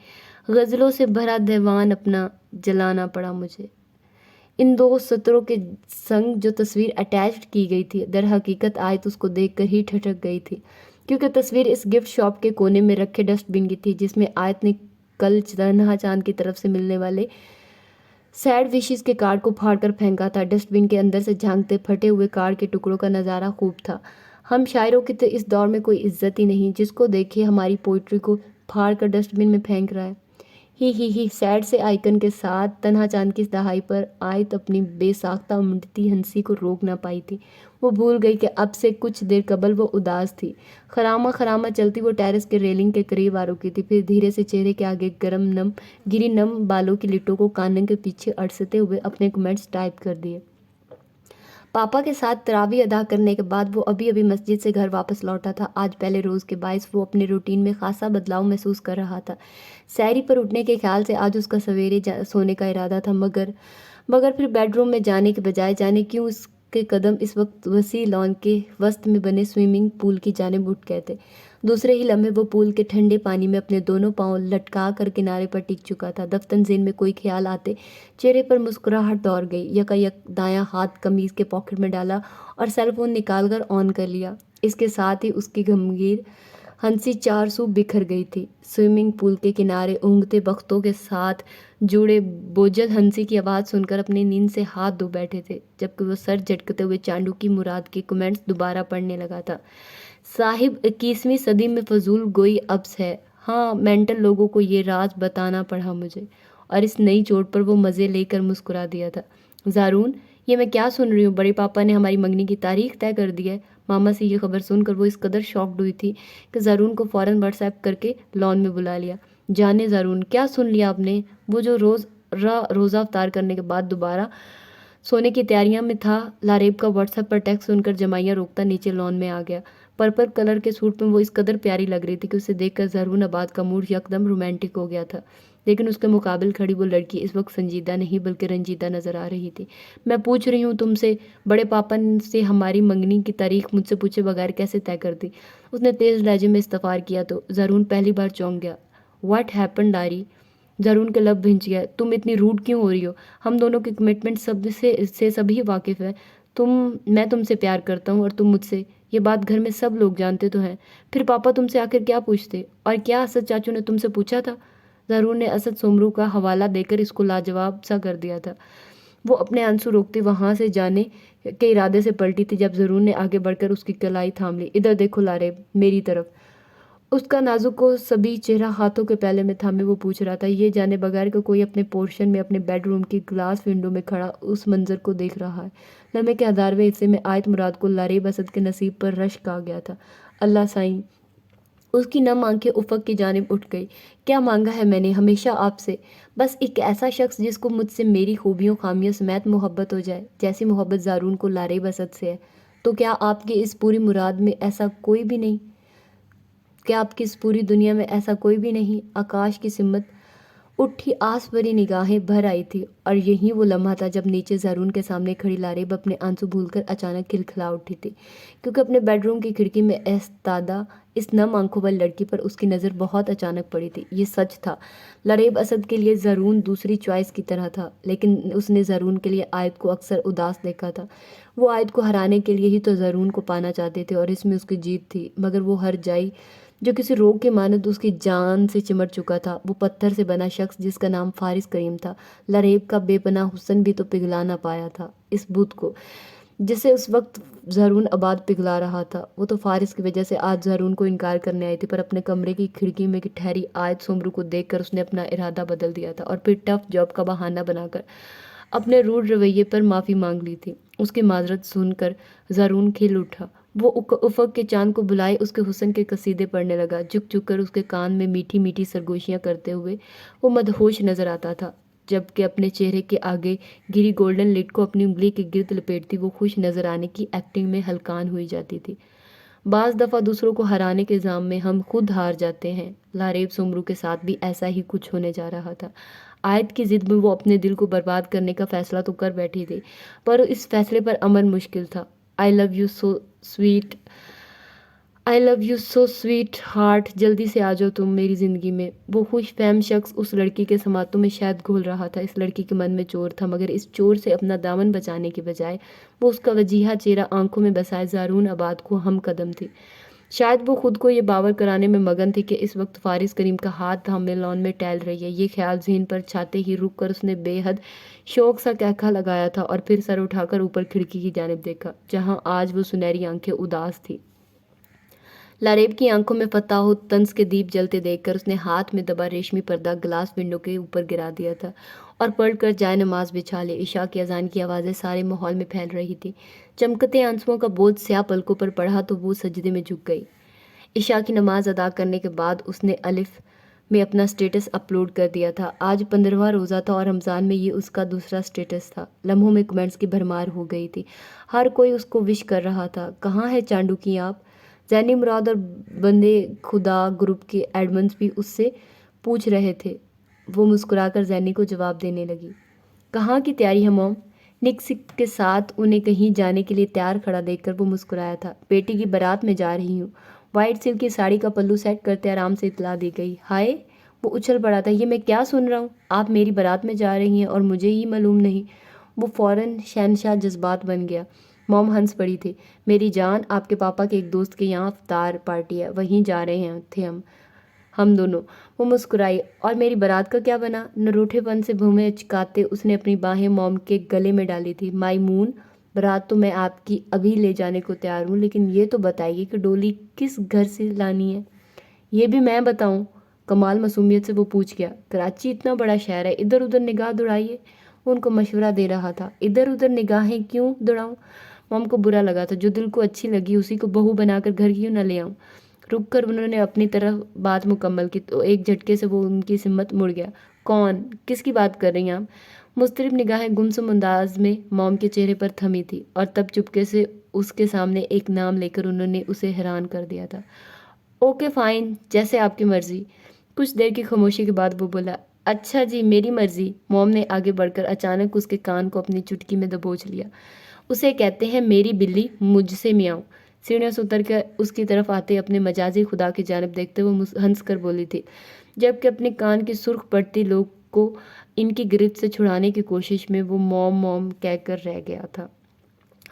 S1: غزلوں سے بھرا دیوان اپنا جلانا پڑا مجھے۔ ان 2 سطروں کے سنگ جو تصویر اٹیچڈ کی گئی تھی، در حقیقت عائد اس کو دیکھ کر ہی ٹھٹک گئی تھی، کیونکہ تصویر اس گفٹ شاپ کے کونے میں رکھے ڈسٹ بن کی تھی، جس میں عائد نے کل تنہا چاند کی طرف سے ملنے والے سیڈ وشز کے کارڈ کو پھاڑ کر پھینکا تھا۔ ڈسٹ بن کے اندر سے جھانکتے پھٹے ہوئے کارڈ کے ٹکڑوں کا نظارہ خوب تھا۔ ہم شاعروں کی تو اس دور میں کوئی عزت ہی نہیں، جس کو دیکھے ہماری پوئٹری کو پھاڑ کر ڈسٹ بن میں پھینک رہا ہے۔ ہی سیڈ سے آئیکن کے ساتھ تنہا چاند کی اس دہائی پر عائد اپنی بے ساختہ امٹتی ہنسی کو روک نہ پائی تھی۔ وہ بھول گئی کہ اب سے کچھ دیر قبل وہ اداس تھی۔ خرامہ چلتی وہ ٹیرس کے ریلنگ کے قریب آ رکی تھی، پھر دھیرے سے چہرے کے آگے گری نم بالوں کی لٹوں کو کانوں کے پیچھے اڑستے ہوئے اپنے کمنٹس ٹائپ کر دیے۔ پاپا کے ساتھ تراویح ادا کرنے کے بعد وہ ابھی مسجد سے گھر واپس لوٹا تھا۔ آج پہلے روز کے باعث وہ اپنے روٹین میں خاصا بدلاؤ محسوس کر رہا تھا۔ سحری پر اٹھنے کے خیال سے آج اس کا سویرے سونے کا ارادہ تھا، مگر پھر بیڈ روم میں جانے کے بجائے جانے کیوں اس کے قدم اس وقت وسیع لان کے وسط میں بنے سوئمنگ پول کی جانب اٹھ گئے تھے۔ دوسرے ہی لمحے وہ پول کے ٹھنڈے پانی میں اپنے دونوں پاؤں لٹکا کر کنارے پر ٹک چکا تھا۔ دفتن ذہن میں کوئی خیال آتے چہرے پر مسکراہٹ دوڑ گئی۔ یکایک دایاں ہاتھ قمیض کے پاکٹ میں ڈالا اور سیل فون نکال کر آن کر لیا۔ اس کے ساتھ ہی اس کی گمگیر ہنسی چار سو بکھر گئی تھی۔ سوئمنگ پول کے کنارے اونگتے بختوں کے ساتھ جڑے بوجھل ہنسی کی آواز سن کر اپنی نیند سے ہاتھ دھو بیٹھے تھے، جبکہ وہ سر جھٹکتے ہوئے چانڈوکی مراد کے کمنٹس دوبارہ پڑھنے لگا تھا۔ صاحب 21ویں صدی میں فضول گوئی ابس ہے۔ ہاں، مینٹل لوگوں کو یہ راز بتانا پڑا مجھے۔ اور اس نئی چوٹ پر وہ مزے لے کر مسکرا دیا تھا۔ زارون، یہ میں کیا سن رہی ہوں؟ بڑے پاپا نے ہماری منگنی کی تاریخ طے کر دی ہے۔ ماما سے یہ خبر سن کر وہ اس قدر شاکڈ ہوئی تھی کہ زارون کو فوراً واٹس ایپ کر کے لان میں بلا لیا۔ جانے زارون، کیا سن لیا آپ نے؟ وہ جو روزہ افطار کرنے کے بعد دوبارہ سونے کی تیاریاں میں تھا، لاریب کا واٹس ایپ پر ٹیکسٹ سن کر جمائیاں روکتا نیچے لان میں آ گیا۔ پرپل کلر کے سوٹ میں وہ اس قدر پیاری لگ رہی تھی کہ اسے دیکھ کر زارون آباد کا موڈ یکدم رومانٹک ہو گیا تھا، لیکن اس کے مقابل کھڑی وہ لڑکی اس وقت سنجیدہ نہیں بلکہ رنجیدہ نظر آ رہی تھی۔ میں پوچھ رہی ہوں تم سے، بڑے پاپا سے ہماری منگنی کی تاریخ مجھ سے پوچھے بغیر کیسے طے کر دی؟ اس نے تیز لہجے میں استفسار کیا تو زارون پہلی بار چونک گیا۔ واٹ ہیپنڈ آری؟ زارون کے لب بھنچ گیا۔ تم اتنی روڈ کیوں ہو رہی ہو؟ ہم دونوں کی کمٹمنٹ سے سبھی واقف ہیں۔ میں تم سے پیار کرتا ہوں اور تم مجھ سے، یہ بات گھر میں سب لوگ جانتے تو ہیں۔ پھر پاپا تم سے آخر کیا پوچھتے؟ اور کیا اسد چاچو نے تم سے پوچھا تھا؟ زارون نے اسد سومرو کا حوالہ دے کر اس کو لاجواب سا کر دیا تھا۔ وہ اپنے آنسو روکتے وہاں سے جانے کے ارادے سے پلٹی تھی جب زارون نے آگے بڑھ کر اس کی کلائی تھام لی۔ ادھر دیکھو لاریب، میری طرف۔ اس کا نازک و صبی چہرہ ہاتھوں کے پہلے میں تھامے وہ پوچھ رہا تھا، یہ جانے بغیر کہ کوئی اپنے پورشن میں اپنے بیڈ روم کی گلاس ونڈو میں کھڑا اس منظر کو دیکھ رہا ہے۔ لمحے کے 1000ویں حصے میں آیت مراد کو لاریب اسد کے نصیب پر رشک آ گیا تھا۔ اللہ سائیں! اس کی نم آنکھیں افق کی جانب اٹھ گئی۔ کیا مانگا ہے میں نے ہمیشہ آپ سے؟ بس ایک ایسا شخص جس کو مجھ سے میری خوبیوں خامیوں سمیت محبت ہو جائے، جیسی محبت زارون کو لاریب اسد سے ہے۔ تو کیا آپ کی اس پوری مراد میں ایسا کوئی بھی نہیں؟ کیا آپ کی اس پوری دنیا میں ایسا کوئی بھی نہیں؟ آکاش کی سمت اٹھی آس بھری نگاہیں بھر آئی تھی، اور یہی وہ لمحہ تھا جب نیچے زارون کے سامنے کھڑی لاریب اپنے آنسو بھول کر اچانک کھلکھلا اٹھی تھی، کیونکہ اپنے بیڈ روم کی کھڑکی میں ایستادہ اس نم آنکھوں والی لڑکی پر اس کی نظر بہت اچانک پڑی تھی۔ یہ سچ تھا، لاریب اسد کے لیے زارون دوسری چوائس کی طرح تھا، لیکن اس نے زارون کے لیے آیت کو اکثر اداس دیکھا تھا۔ وہ آیت کو ہرانے کے لیے ہی تو زارون کو پانا چاہتے تھے اور اس میں اس کی جیت تھی، مگر وہ ہر جائی جو کسی روگ کے مانند اس کی جان سے چمٹ چکا تھا۔ وہ پتھر سے بنا شخص جس کا نام فارس کریم تھا، لاریب کا بے پناہ حسن بھی تو پگھلا نہ پایا تھا اس بت کو جسے اس وقت زارون آباد پگھلا رہا تھا۔ وہ تو فارس کی وجہ سے آج زارون کو انکار کرنے آئی تھی، پر اپنے کمرے کی کھڑکی میں ٹھہری آیت سومرو کو دیکھ کر اس نے اپنا ارادہ بدل دیا تھا اور پھر ٹف جاب کا بہانہ بنا کر اپنے روڈ رویے پر معافی مانگ لی تھی۔ اس کی معذرت سن کر زارون کھل اٹھا۔ وہ افق کے چاند کو بلائے اس کے حسن کے قصیدے پڑھنے لگا، جھک جھک کر اس کے کان میں میٹھی میٹھی سرگوشیاں کرتے ہوئے وہ مدہوش نظر آتا تھا، جبکہ اپنے چہرے کے آگے گری گولڈن لڈ کو اپنی انگلی کے گرد لپیٹتی وہ خوش نظر آنے کی ایکٹنگ میں ہلکان ہوئی جاتی تھی۔ بعض دفعہ دوسروں کو ہرانے کے الزام میں ہم خود ہار جاتے ہیں۔ لاریب سومرو کے ساتھ بھی ایسا ہی کچھ ہونے جا رہا تھا۔ آیت کی ضد میں وہ اپنے دل کو برباد کرنے کا فیصلہ تو کر بیٹھی تھی، پر اس فیصلے پر عمل مشکل تھا۔ I love you so sweet heart, جلدی سے آ جاؤ تم میری زندگی میں۔ وہ خوش فہم شخص اس لڑکی کے سماعتوں میں شہد گھول رہا تھا۔ اس لڑکی کے من میں چور تھا، مگر اس چور سے اپنا دامن بچانے کے بجائے وہ اس کا وجیہہ چہرہ آنکھوں میں بسائے زارون آباد کو ہم قدم تھی۔ شاید وہ خود کو یہ باور کرانے میں مگن تھی کہ اس وقت فارس کریم کا ہاتھ تھامے لان میں ٹہل رہی ہے۔ یہ خیال ذہن پر چھاتے ہی رک کر اس نے بے حد شوق سا کہکھا لگایا تھا اور پھر سر اٹھا کر اوپر کھڑکی کی جانب دیکھا، جہاں آج وہ سنہری آنکھیں اداس تھی۔ لاریب کی آنکھوں میں فتح و طنز کے دیپ جلتے دیکھ کر اس نے ہاتھ میں دبا ریشمی پردہ گلاس ونڈو کے اوپر گرا دیا تھا اور پلٹ کر جائے نماز بچھا لی۔ عشاء کی اذان کی آوازیں سارے ماحول میں پھیل رہی تھی۔ چمکتے آنسوؤں کا بوجھ سیاہ پلکوں پر پڑا تو وہ سجدے میں جھک گئی۔ عشاء کی نماز ادا کرنے کے بعد اس نے الف میں اپنا سٹیٹس اپلوڈ کر دیا تھا۔ آج 15واں روزہ تھا اور رمضان میں یہ اس کا دوسرا سٹیٹس تھا۔ لمحوں میں کمنٹس کی بھرمار ہو گئی تھی، ہر کوئی اس کو وش کر رہا تھا۔ کہاں ہے چانڈوکی آپ؟ زینی مراد اور بندے خدا گروپ کے ایڈمنز بھی اس سے پوچھ رہے تھے۔ وہ مسکرا کر زینی کو جواب دینے لگی۔ کہاں کی تیاری ہے موم؟ نک کے ساتھ انہیں کہیں جانے کے لیے تیار کھڑا دیکھ کر وہ مسکرایا تھا۔ بیٹی کی بارات میں جا رہی ہوں۔ وائٹ سلک کی ساڑی کا پلو سیٹ کرتے آرام سے اطلاع دی گئی۔ ہائے! وہ اچھل پڑا تھا، یہ میں کیا سن رہا ہوں؟ آپ میری بارات میں جا رہی ہیں اور مجھے ہی معلوم نہیں؟ وہ فوراً شہنشاہ جذبات بن گیا۔ موم ہنس پڑی تھی۔ میری جان، آپ کے پاپا کے ایک دوست کے یہاں افطار پارٹی ہے، وہیں جا رہے تھے ہم دونوں۔ وہ مسکرائی۔ اور میری بارات کا کیا بنا؟ نروٹھے پن سے بھویں چکاتے اس نے اپنی باہیں موم کے گلے میں ڈالی تھی۔ مائمون، بارات تو میں آپ کی ابھی لے جانے کو تیار ہوں، لیکن یہ تو بتائیے کہ ڈولی کس گھر سے لانی ہے؟ یہ بھی میں بتاؤں؟ کمال معصومیت سے وہ پوچھ گیا۔ کراچی اتنا بڑا شہر ہے، ادھر ادھر نگاہ دوڑائیے۔ وہ ان کو مشورہ دے رہا تھا۔ ادھر ادھر نگاہیں کیوں دوڑاؤں؟ موم کو برا لگا تھا۔ جو دل کو اچھی لگی اسی کو بہو بنا کر گھر کیوں نہ لے آؤں؟ رک کر انہوں نے اپنی طرف بات مکمل کی تو ایک جھٹکے سے وہ ان کی سمت مڑ گیا۔ کون؟ کس کی بات کر رہی ہیں آپ؟ مضطرب نگاہیں گمسم انداز میں موم کے چہرے پر تھمی تھی، اور تب چپکے سے اس کے سامنے ایک نام لے کر انہوں نے اسے حیران کر دیا تھا۔ اوکے فائن، جیسے آپ کی مرضی۔ کچھ دیر کی خاموشی کے بعد وہ بولا، اچھا جی، میری مرضی۔ موم نے آگے بڑھ کر اچانک اس کے کان کو اپنی چٹکی میں دبوچ لیا۔ اسے کہتے ہیں میری بلی، مجھ سے میاؤں۔ سیڑھیوں سے اتر کر اس کی طرف آتے اپنے مجازی خدا کی جانب دیکھتے وہ ہنس کر بولی تھی، جبکہ اپنے کان کی سرخ پڑتی لوگ کو ان کی گرفت سے چھڑانے کی کوشش میں وہ موم موم کہہ کر رہ گیا تھا۔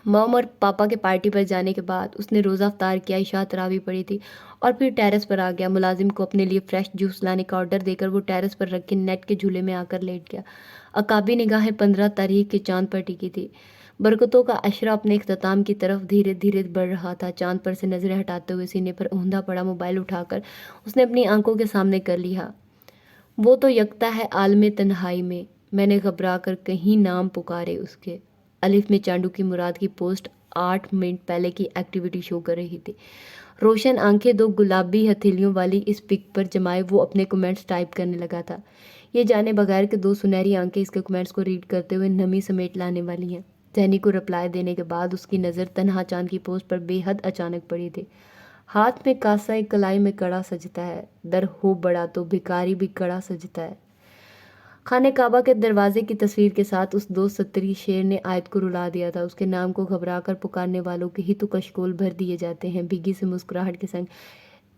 S1: موم اور پاپا کے پارٹی پر جانے کے بعد اس نے روزہ افطار کیا، عشاء تراویح پڑھی تھی اور پھر ٹیرس پر آ گیا۔ ملازم کو اپنے لیے فریش جوس لانے کا آرڈر دے کر وہ ٹیرس پر رکھے نیٹ کے جھولے میں آ کر لیٹ گیا۔ عقابی نگاہیں 15 تاریخ کے چاند پر ٹکی تھی۔ برکتوں کا عشرہ اپنے اختتام کی طرف دھیرے دھیرے بڑھ رہا تھا۔ چاند پر سے نظریں ہٹاتے ہوئے سینے پر اوندا پڑا موبائل اٹھا کر اس نے اپنی آنکھوں کے سامنے کر لیا۔ وہ تو یکتا ہے عالم تنہائی میں، میں نے گھبرا کر کہیں نام پکارے اس کے۔ الف میں چانڈو کی مراد کی پوسٹ 8 منٹ پہلے کی ایکٹیویٹی شو کر رہی تھی۔ روشن آنکھیں دو گلابی ہتھیلیوں والی اس پک پر جمائے وہ اپنے کمنٹس ٹائپ کرنے لگا تھا، یہ جانے بغیر کہ 2 سنہری آنکھیں اس کے کمنٹس کو ریڈ کرتے ہوئے نمی سمیٹ لانے والی ہیں۔ ذہنی کو رپلائی دینے کے بعد اس کی نظر تنہا چاند کی پوسٹ پر بے حد اچانک پڑی تھی۔ ہاتھ میں کاسہ کلائی میں کڑا سجتا ہے، در ہو بڑا تو بھکاری بھی کڑا سجتا ہے۔ خانہ کعبہ کے دروازے کی تصویر کے ساتھ اس 2 سطری شعر نے آیت کو رلا دیا تھا۔ اس کے نام کو گھبرا کر پکارنے والوں کے ہی تو کشکول بھر دیے جاتے ہیں۔ بھیگی سے مسکراہٹ کے سنگ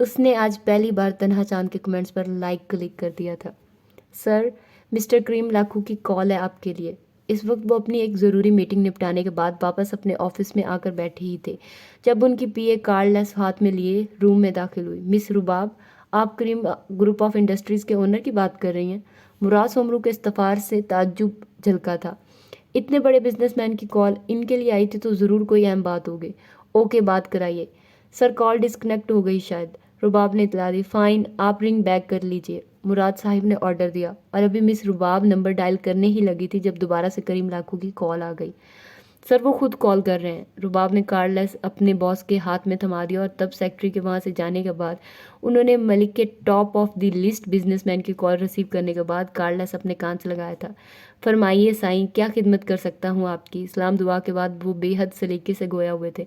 S1: اس نے آج پہلی بار تنہا چاند کے کمنٹس پر لائک کلک کر دیا تھا۔ سر، مسٹر کریم لاکھو کی کال ہے آپ کے لیے۔ اس وقت وہ اپنی ایک ضروری میٹنگ نپٹانے کے بعد واپس اپنے آفس میں آ کر بیٹھے ہی تھے جب ان کی پی اے کارڈ لیس ہاتھ میں لیے روم میں داخل ہوئی۔ مس رباب، آپ کریم گروپ آف انڈسٹریز کے اونر کی بات کر رہی ہیں؟ مراد سومرو کے استفار سے تعجب جھلکا تھا۔ اتنے بڑے بزنس مین کی کال ان کے لیے آئی تھی تو ضرور کوئی اہم بات ہوگی۔ اوکے، بات کرائیے۔ سر، کال ڈسکنیکٹ ہو گئی شاید، رباب نے اطلاع دی۔ فائن، آپ رنگ بیک کر لیجئے، مراد صاحب نے آرڈر دیا، اور ابھی مس رباب نمبر ڈائل کرنے ہی لگی تھی جب دوبارہ سے کریم لاکھو کی کال آ گئی۔ سر، وہ خود کال کر رہے ہیں۔ رباب نے کارڈ لیس اپنے باس کے ہاتھ میں تھما دیا، اور تب سیکرٹری کے وہاں سے جانے کے بعد انہوں نے ملک کے top of the list business man کی کال ریسیو کرنے کے بعد کارڈ لیس اپنے کان سے لگایا تھا۔ فرمائیے سائیں، کیا خدمت کر سکتا ہوں آپ کی؟ سلام دعا کے بعد وہ بے حد سلیقے سے گویا ہوئے تھے،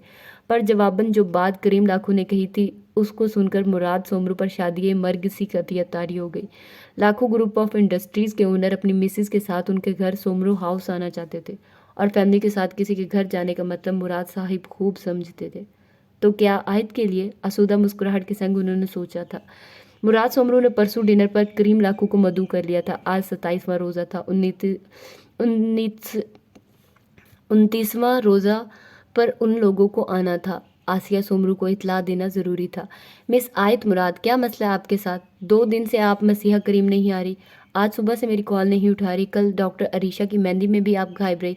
S1: پر جواباً جو بات کریم لاکھو نے کہی تھی اس کو سن کر مراد سومرو پر شادی مرگ سی قطعیت طاری ہو گئی۔ لاکھو گروپ آف انڈسٹریز کے اونر اپنی مسز کے ساتھ ان کے گھر سومرو ہاؤس آنا چاہتے تھے، اور فیملی کے ساتھ کسی کے گھر جانے کا مطلب مراد صاحب خوب سمجھتے تھے۔ تو کیا عائد کے لیے؟ آسودہ مسکراہٹ کے سنگ انہوں نے سوچا تھا۔ مراد سومرو نے پرسوں ڈنر پر کریم لاکھو کو مدعو کر لیا تھا۔ آج 27واں روزہ تھا۔ 29واں روزہ پر ان لوگوں کو آنا تھا۔ آسیہ سومرو کو اطلاع دینا ضروری تھا۔ مس آیت مراد، کیا مسئلہ ہے آپ کے ساتھ؟ 2 دن سے آپ مسیحا کریم نہیں آ رہی، آج صبح سے میری کال نہیں اٹھا رہی، کل ڈاکٹر عریشہ کی مہندی میں بھی آپ غائب رہی،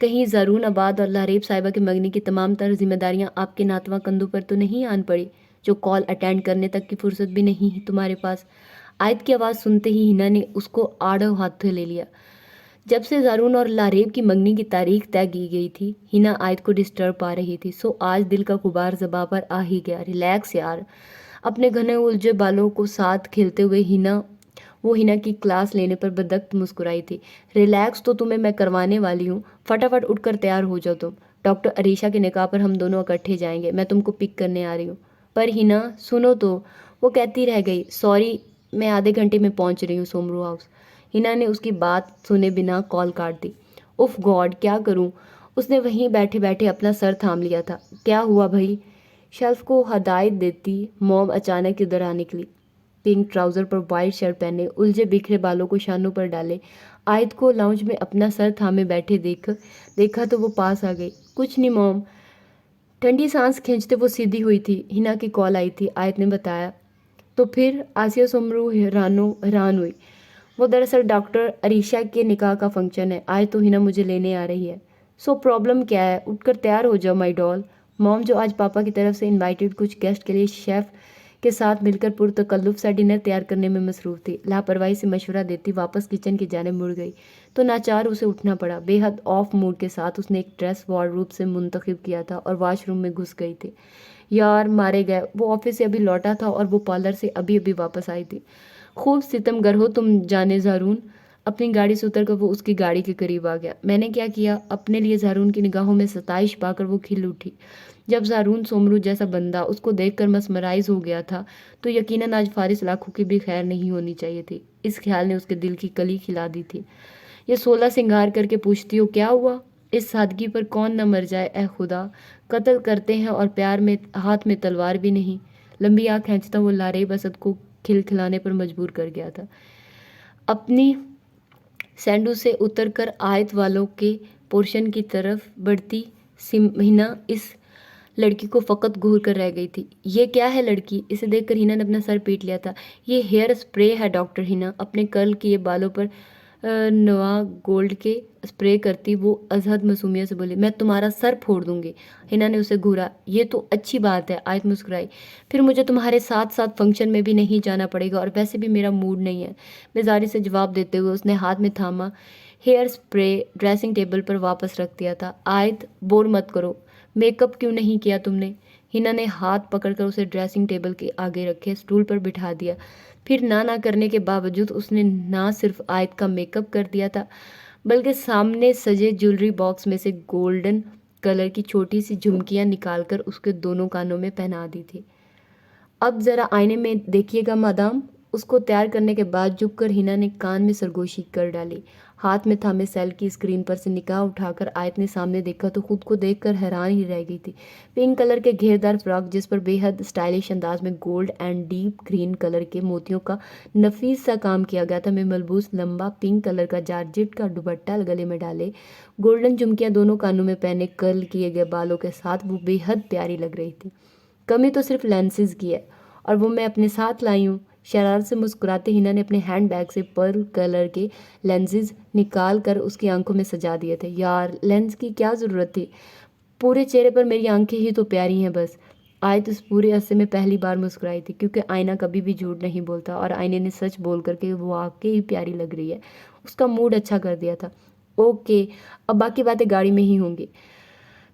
S1: کہیں زارون آباد اور لاریب صاحبہ کے منگنی کی تمام تر ذمہ داریاں آپ کے ناتواں کندھوں پر تو نہیں آن پڑی، جو کال اٹینڈ کرنے تک کی فرصت بھی نہیں ہے تمہارے پاس؟ آیت کی آواز سنتے ہی ہنا نے اس کو آڑو ہاتھ لے لیا۔ جب سے زارون اور لاریب کی منگنی کی تاریخ طے کی گئی تھی، ہنا آیت کو ڈسٹرب پا رہی تھی، سو آج دل کا غبار زباں پر آ ہی گیا۔ ریلیکس یار۔ اپنے گھنے الجھے بالوں کو ساتھ کھیلتے ہوئے ہنا کی کلاس لینے پر بدقت مسکرائی تھی۔ ریلیکس تو تمہیں میں کروانے والی ہوں، فٹافٹ اٹھ کر تیار ہو جاؤ تم، ڈاکٹر عریشہ کے نکاح پر ہم دونوں اکٹھے جائیں گے، میں تم کو پک کرنے آ رہی ہوں۔ پر ہنا سنو تو، وہ کہتی رہ گئی۔ سوری، میں آدھے گھنٹے میں پہنچ رہی ہوں سومرو ہاؤس۔ ہنا نے اس کی بات سنے بنا کال کاٹ دی۔ اف گاڈ، کیا کروں؟ اس نے وہیں بیٹھے بیٹھے اپنا سر تھام لیا تھا۔ کیا ہوا بھائی؟ شیلف کو ہدایت دیتی موم اچانک ادھر آ نکلی۔ پنک ٹراؤزر پر وائٹ شرٹ پہنے، الجھے بکھرے بالوں کو شانوں پر ڈالے، آیت کو لاؤنج میں اپنا سر تھامے بیٹھے دیکھا تو وہ پاس آ گئی۔ کچھ نہیں موم. ٹھنڈی سانس کھینچتے وہ سیدھی ہوئی تھی. ہنا کی کال آئی تھی، آیت نے بتایا. تو پھر آسیہ سمرو حیران ہوئی. وہ دراصل ڈاکٹر عریشہ کے نکاح کا فنکشن ہے. آج تو ہنا مجھے لینے آ رہی ہے. سو پرابلم کیا ہے؟ اٹھ کر تیار ہو جاؤ مائی ڈال. موم جو آج پاپا کی طرف سے انوائٹڈ کچھ گیسٹ کے لیے شیف کے ساتھ مل کر پرتکلف سا ڈنر تیار کرنے میں مصروف تھی، لاپرواہی سے مشورہ دیتی واپس کچن کی جانب مڑ گئی تو ناچار اسے اٹھنا پڑا. بے حد آف موڈ کے ساتھ اس نے ایک ڈریس وارڈروب سے منتخب کیا تھا اور واش روم میں گھس گئی تھی. یار مارے گئے، وہ آفس سے ابھی لوٹا تھا اور وہ پارلر سے ابھی واپس آئی تھی. خوب ستم گر ہو تم جانے زارون. اپنی گاڑی سے اتر کر وہ اس کی گاڑی کے قریب آ گیا. میں نے کیا کیا؟ اپنے لیے زارون کی نگاہوں میں ستائش پا کر وہ کھل اٹھی. جب زارون سومرو جیسا بندہ اس کو دیکھ کر مسمرائز ہو گیا تھا تو یقیناً آج فارس لاکھوں کی بھی خیر نہیں ہونی چاہیے تھی. اس خیال نے اس کے دل کی کلی کھلا دی تھی. یہ 16 سنگار کر کے پوچھتی ہو کیا ہوا؟ اس سادگی پر کون نہ مر جائے اے خدا. قتل کرتے ہیں اور پیار میں ہاتھ میں تلوار بھی نہیں. لمبی آنکھ کھینچتا وہ لارب اسد کو کھلکھلانے پر مجبور کر گیا تھا. اپنی سینڈو سے اتر کر آیت والوں کے پورشن کی طرف بڑھتی ہنا اس لڑکی کو فقط گھور کر رہ گئی تھی. یہ کیا ہے لڑکی؟ اسے دیکھ کر ہنا نے اپنا سر پیٹ لیا تھا. یہ ہیئر اسپرے ہے ڈاکٹر ہنا. اپنے کرل کیے بالوں پر نوا گولڈ کے اسپرے کرتی وہ ازحد معصومیت سے بولی. میں تمہارا سر پھوڑ دوں گی. ہنا نے اسے گھورا. یہ تو اچھی بات ہے. آیت مسکرائی. پھر مجھے تمہارے ساتھ فنکشن میں بھی نہیں جانا پڑے گا اور ویسے بھی میرا موڈ نہیں ہے. بیزاری سے جواب دیتے ہوئے اس نے ہاتھ میں تھاما ہیئر اسپرے ڈریسنگ ٹیبل پر واپس رکھ دیا تھا. آیت بور مت کرو. میک اپ کیوں نہیں کیا تم نے؟ ہنا نے ہاتھ پکڑ کر اسے ڈریسنگ ٹیبل کے آگے رکھے اسٹول پر بٹھا دیا. پھر نہ کرنے کے باوجود اس نے نہ صرف آیت کا میک اپ کر دیا تھا بلکہ سامنے سجے جیولری باکس میں سے گولڈن کلر کی چھوٹی سی جھمکیاں نکال کر اس کے دونوں کانوں میں پہنا دی تھی. اب ذرا آئینے میں دیکھیے گا مادام. اس کو تیار کرنے کے بعد جھک کر ہنا نے کان میں سرگوشی کر ڈالی. ہاتھ میں تھامے سیل کی اسکرین پر سے نگاہ اٹھا کر آیت نے سامنے دیکھا تو خود کو دیکھ کر حیران ہی رہ گئی تھی. پنک کلر کے گھیردار فراک جس پر بے حد اسٹائلش انداز میں gold and deep green colour کے موتیوں کا نفیس سا کام کیا گیا تھا میں ملبوس لمبا پنک کلر کا جارجٹ کا دوپٹہ گلے میں ڈالے گولڈن جھمکیاں دونوں کانوں میں پہنے کرل کیے گئے بالوں کے ساتھ وہ بے حد پیاری لگ رہی تھی. کمی تو صرف لینسز کی ہے اور وہ میں اپنے ساتھ لائی ہوں. شرارت سے مسکراتے ہنا نے اپنے ہینڈ بیگ سے پرل کلر کے لینزز نکال کر اس کی آنکھوں میں سجا دیے تھے. یار لینز کی کیا ضرورت تھی؟ پورے چہرے پر میری آنکھیں ہی تو پیاری ہیں بس. آیت اس پورے عرصے میں پہلی بار مسکرائی تھی کیونکہ آئینہ کبھی بھی جھوٹ نہیں بولتا اور آئینے نے سچ بول کر کے وہ واقعی پیاری لگ رہی ہے اس کا موڈ اچھا کر دیا تھا. اوکے اب باقی باتیں گاڑی میں ہی ہوں گی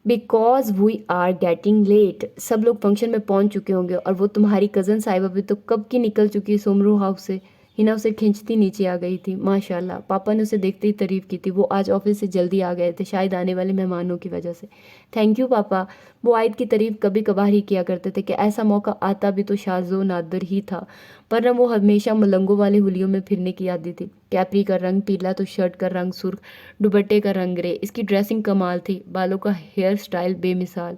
S1: because we are getting late. سب لوگ فنکشن میں پہنچ چکے ہوں گے اور وہ تمہاری کزن صاحبہ بھی تو کب کی نکل چکی ہے سومرو ہاؤس سے. ہنا اسے کھینچتی نیچے آ گئی تھی. ماشاء اللہ. پاپا نے اسے دیکھتے ہی تعریف کی تھی. وہ آج آفس سے جلدی آ گئے تھے شاید آنے والے مہمانوں کی وجہ سے. تھینک یو پاپا. وہ آیت کی تعریف کبھی کبھار ہی کیا کرتے تھے کہ ایسا موقع آتا بھی تو شاذ و نادر ہی تھا ورنہ وہ ہمیشہ ملنگوں والے ہولیوں میں پھرنے کی عادی تھی. کیپری کا رنگ پیلا تو شرٹ کا رنگ سرخ دوپٹے کا رنگ گرے. اس کی ڈریسنگ کمال تھی. بالوں کا ہیئر سٹائل بے مثال.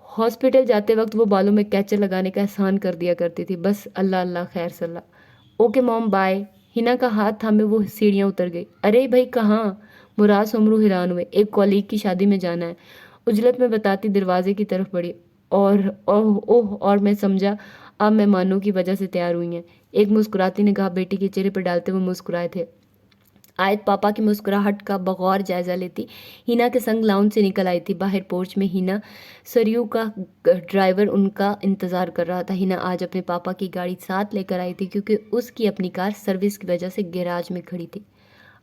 S1: ہاسپٹل جاتے وقت وہ بالوں میں کیچر لگانے کا احسان کر دیا کرتی تھی. بس اللہ اللہ خیر صلاح. اوکے موم بائے. ہنا کا ہاتھ تھامے وہ سیڑھیاں اتر گئی. ارے بھائی کہاں؟ مراد سومرو حیران ہوئے. ایک کولیگ کی شادی میں جانا ہے. عجلت میں بتاتی دروازے کی طرف بڑھی. اور میں سمجھا آپ مہمانوں کی وجہ سے تیار ہوئی ہیں. ایک مسکراتی نگاہ بیٹی کے چہرے پر ڈالتے ہوئے مسکرائے تھے. آیت پاپا کی مسکراہٹ کا بغور جائزہ لیتی ہنا کے سنگ لاؤنج سے نکل آئی تھی. باہر پورچ میں ہنا سریو کا ڈرائیور ان کا انتظار کر رہا تھا. ہنا آج اپنے پاپا کی گاڑی ساتھ لے کر آئی تھی کیونکہ اس کی اپنی کار سروس کی وجہ سے گیراج میں کھڑی تھی.